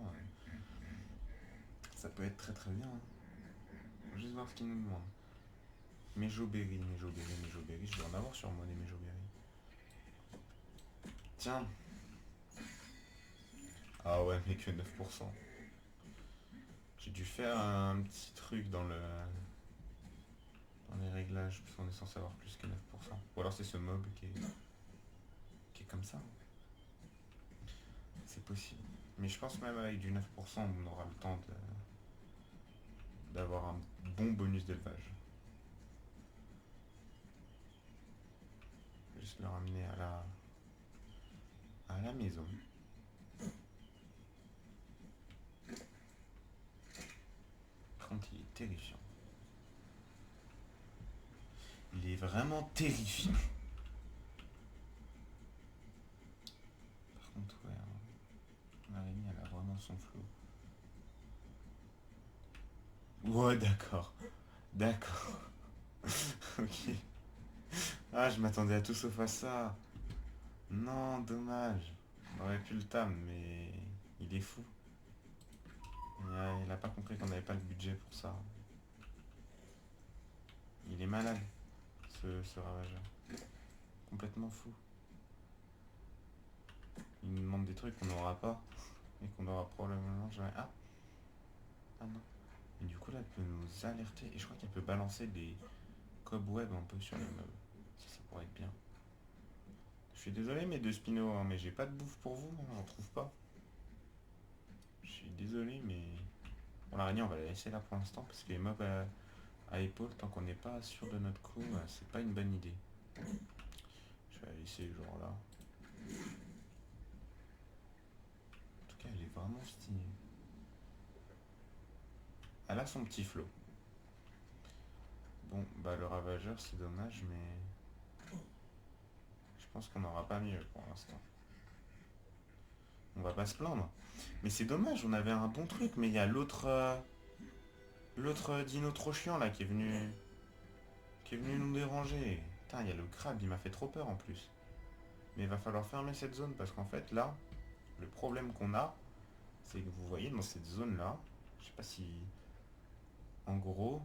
ça peut être très très bien. Hein. Faut juste voir ce qu'il nous demande. Méjoberry, je dois en avoir sur moi des Méjoberry. Tiens. Ah ouais, mais que 9%. J'ai dû faire un petit truc dans les réglages, parce qu'on est censé avoir plus que 9%. Ou alors c'est ce mob qui est comme ça. C'est possible. Mais je pense même avec du 9%, on aura le temps d'avoir un bon bonus d'élevage. Juste le ramener à la maison. Par contre, il est terrifiant. Il est vraiment terrifiant. Par contre, ouais, l'araignée, elle a vraiment son flow. Ouais, d'accord. D'accord. Ok. Ah, je m'attendais à tout sauf à ça. Non, dommage. On aurait pu le tam, mais il est fou. Il a pas compris qu'on n'avait pas le budget pour ça. Il est malade, ce ravageur. Complètement fou. Il nous demande des trucs qu'on n'aura pas et qu'on aura probablement jamais. Ah, ah non. Et du coup là, elle peut nous alerter et je crois qu'elle peut balancer des cobwebs un peu sur les meubles. Ça pourrait être bien. Je suis désolé mes deux spinos, hein, mais j'ai pas de bouffe pour vous, hein, j'en trouve pas. Je suis désolé, mais bon, l'araignée on va la laisser là pour l'instant parce que les mobs à épaule, tant qu'on n'est pas sûr de notre coup, c'est pas une bonne idée. Je vais la laisser genre là. En tout cas, elle est vraiment stylée. Elle a son petit flot. Bon, bah le ravageur, c'est dommage, mais je pense qu'on n'aura pas mieux pour l'instant. On va pas se plaindre. Mais c'est dommage, on avait un bon truc, mais il y a l'autre dino trop chiant là qui est venu nous déranger. Putain, il y a le crabe, il m'a fait trop peur en plus. Mais il va falloir fermer cette zone parce qu'en fait là, le problème qu'on a, c'est que vous voyez dans cette zone là, je sais pas si en gros,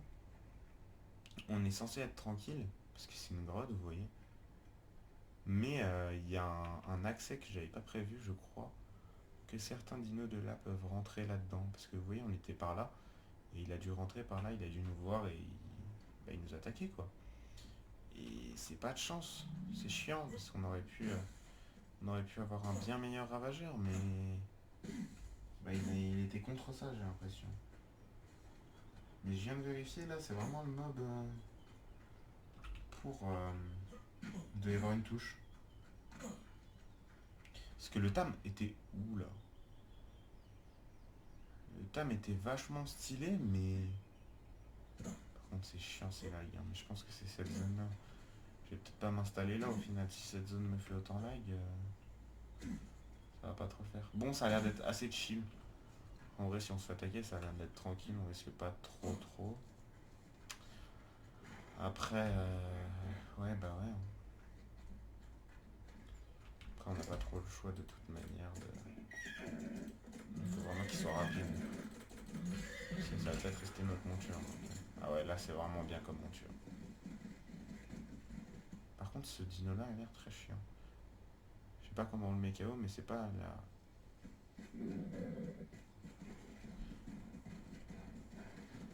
on est censé être tranquille parce que c'est une grotte, vous voyez. Mais il y a un accès que j'avais pas prévu, je crois, que certains dinos de là peuvent rentrer là-dedans. Parce que vous voyez, on était par là, et il a dû rentrer par là, il a dû nous voir et il nous attaquait quoi. Et c'est pas de chance, c'est chiant, parce qu'on aurait pu avoir un bien meilleur ravageur, mais il était contre ça, j'ai l'impression. Mais je viens de vérifier là, c'est vraiment le mob pour. Il doit y avoir une touche. Parce que le tam était où là? Le tam était vachement stylé, mais. Par contre, c'est chiant ces lags, hein, mais je pense que c'est cette zone-là. Je vais peut-être pas m'installer là au final, si cette zone me fait autant lag, ça va pas trop faire. Bon, ça a l'air d'être assez chill. En vrai, si on se fait attaquer, ça a l'air d'être tranquille, on risque pas trop trop. Après, ouais, bah ouais. Après, on n'a pas trop le choix de toute manière. Il faut vraiment qu'il soit rapide. Ça va peut-être rester notre monture. Ah ouais, là, c'est vraiment bien comme monture. Par contre, ce dino-là a l'air très chiant. Je sais pas comment on le met KO, mais c'est pas la.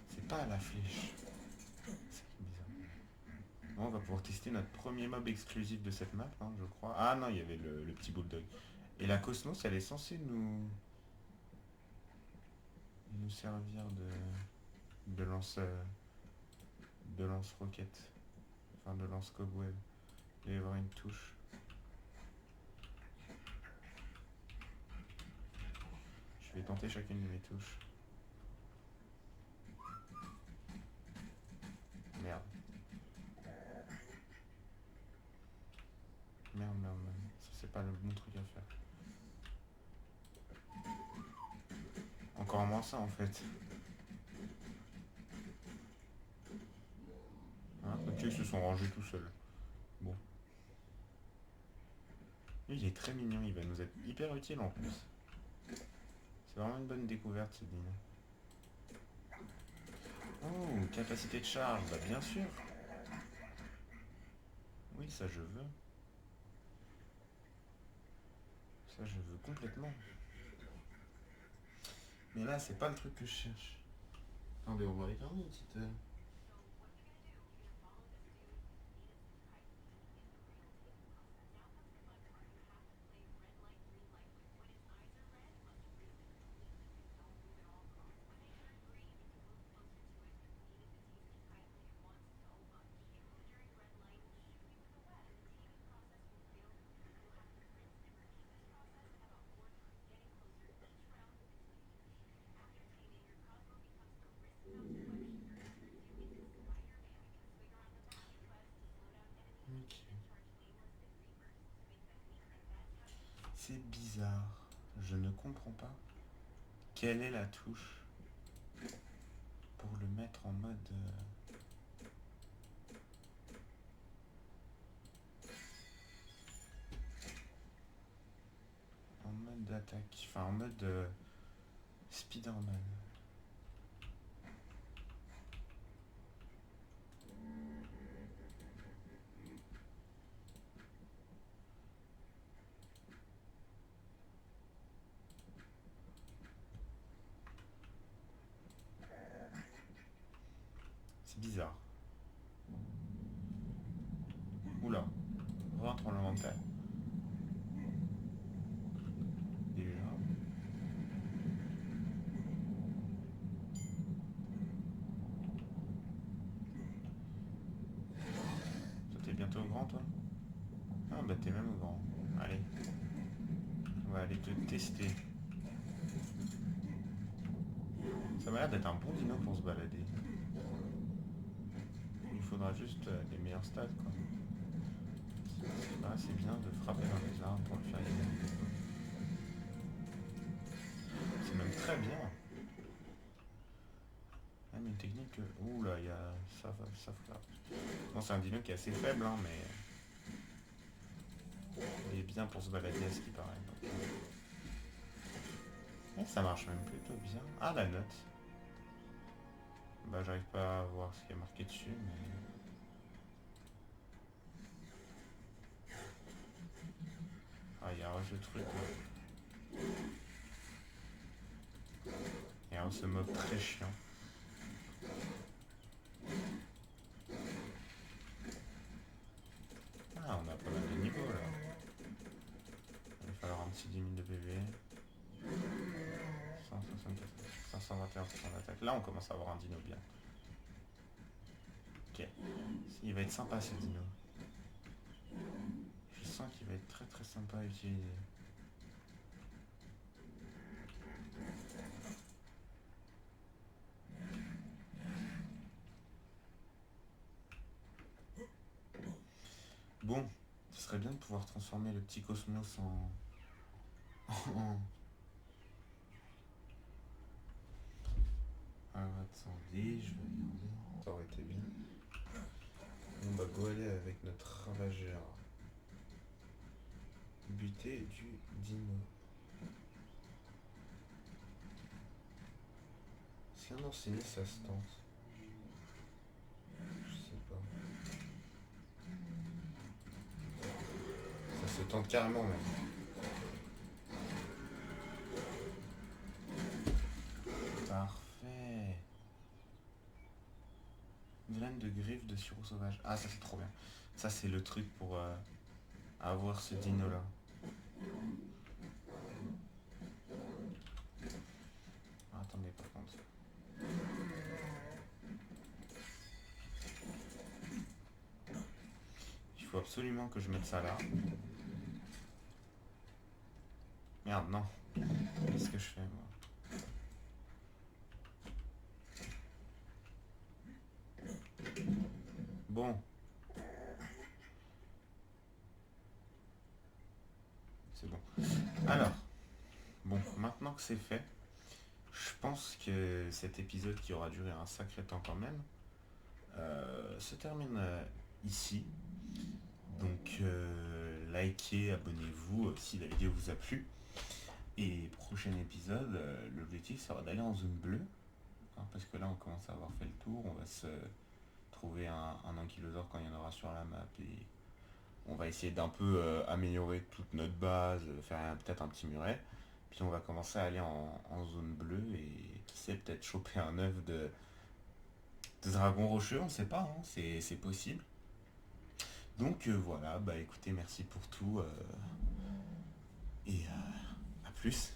C'est pas à la flèche. C'est bizarre. Bon, on va pouvoir tester notre premier mob exclusif de cette map, hein, je crois. Ah non, il y avait le petit bulldog. Et la Cosmos, elle est censée nous servir de lance de lance-roquette. Enfin, de lance-cobweb. Il va y avoir une touche. Je vais tenter chacune de mes touches. Merde. Merde, merde, merde. Ça, c'est pas le bon truc à faire. Encore moins ça, en fait. Hein, ok, ils se sont rangés tout seuls. Bon. Lui, il est très mignon. Il va nous être hyper utile, en plus. C'est vraiment une bonne découverte, ce dino. Oh, capacité de charge. Bah, bien sûr. Oui, ça, je veux. Ça, je veux complètement. Mais là, c'est pas le truc que je cherche. Attendez, on va regarder une petite... Ok. C'est bizarre. Je ne comprends pas. Quelle est la touche pour le mettre en mode... en mode d'attaque. Enfin, en mode Spider-Man. C'est bizarre. Oula. Rentre en l'inventaire. Déjà. Toi, t'es bientôt grand, toi? Ah, bah t'es même grand. Allez. On va aller te tester. Ça m'a l'air d'être un bon dino pour se balader. Il faudra juste les meilleurs stats, quoi. C'est pas assez bien de frapper dans les arbres pour le faire gagner. C'est même très bien. Même une technique que... Ouh là, il y a... Ça frappe. Bon, c'est un dino qui est assez faible, hein, mais... il est bien pour se balader à ce qui paraît. Donc... Et ça marche même plutôt bien. Ah, la note. Bah, j'arrive pas à voir ce qui est marqué dessus, mais... Ah, il y a ce truc là. Il y a ce mob très chiant. Ah, on a pas mal de niveaux là. Il va falloir un petit 10 000 de PV. 164, 521% d'attaque. Là, on commence à avoir un dino bien. Ok. Il va être sympa ce dino. Je sens qu'il va être très très sympa à utiliser. Bon, ce serait bien de pouvoir transformer le petit Cosmos en... Alors attendez, je vais regarder. Ça aurait été bien. On va go aller avec notre ravageur. Buter du dino. Si un enseigne, ça se tente. Je sais pas. Ça se tente carrément même. Parfait. Graine de griffe de sirop sauvage. Ah, ça c'est trop bien. Ça c'est le truc pour avoir ce dino là. Ah, attendez, par contre. Il faut absolument que je mette ça là. Merde, non. Qu'est-ce que je fais moi? Bon. C'est bon. Alors. Bon, maintenant que c'est fait, je pense que cet épisode qui aura duré un sacré temps quand même se termine ici. Donc likez, abonnez-vous si la vidéo vous a plu. Et prochain épisode, l'objectif sera d'aller en zone bleue. Hein, parce que là on commence à avoir fait le tour. On va se trouver un ankylosautre quand il y en aura sur la map. Et on va essayer d'un peu améliorer toute notre base, faire peut-être un petit muret. Puis on va commencer à aller en zone bleue et qui sait peut-être choper un œuf de dragon rocheux, on sait pas, hein, c'est possible. Donc voilà, bah écoutez, merci pour tout et à plus.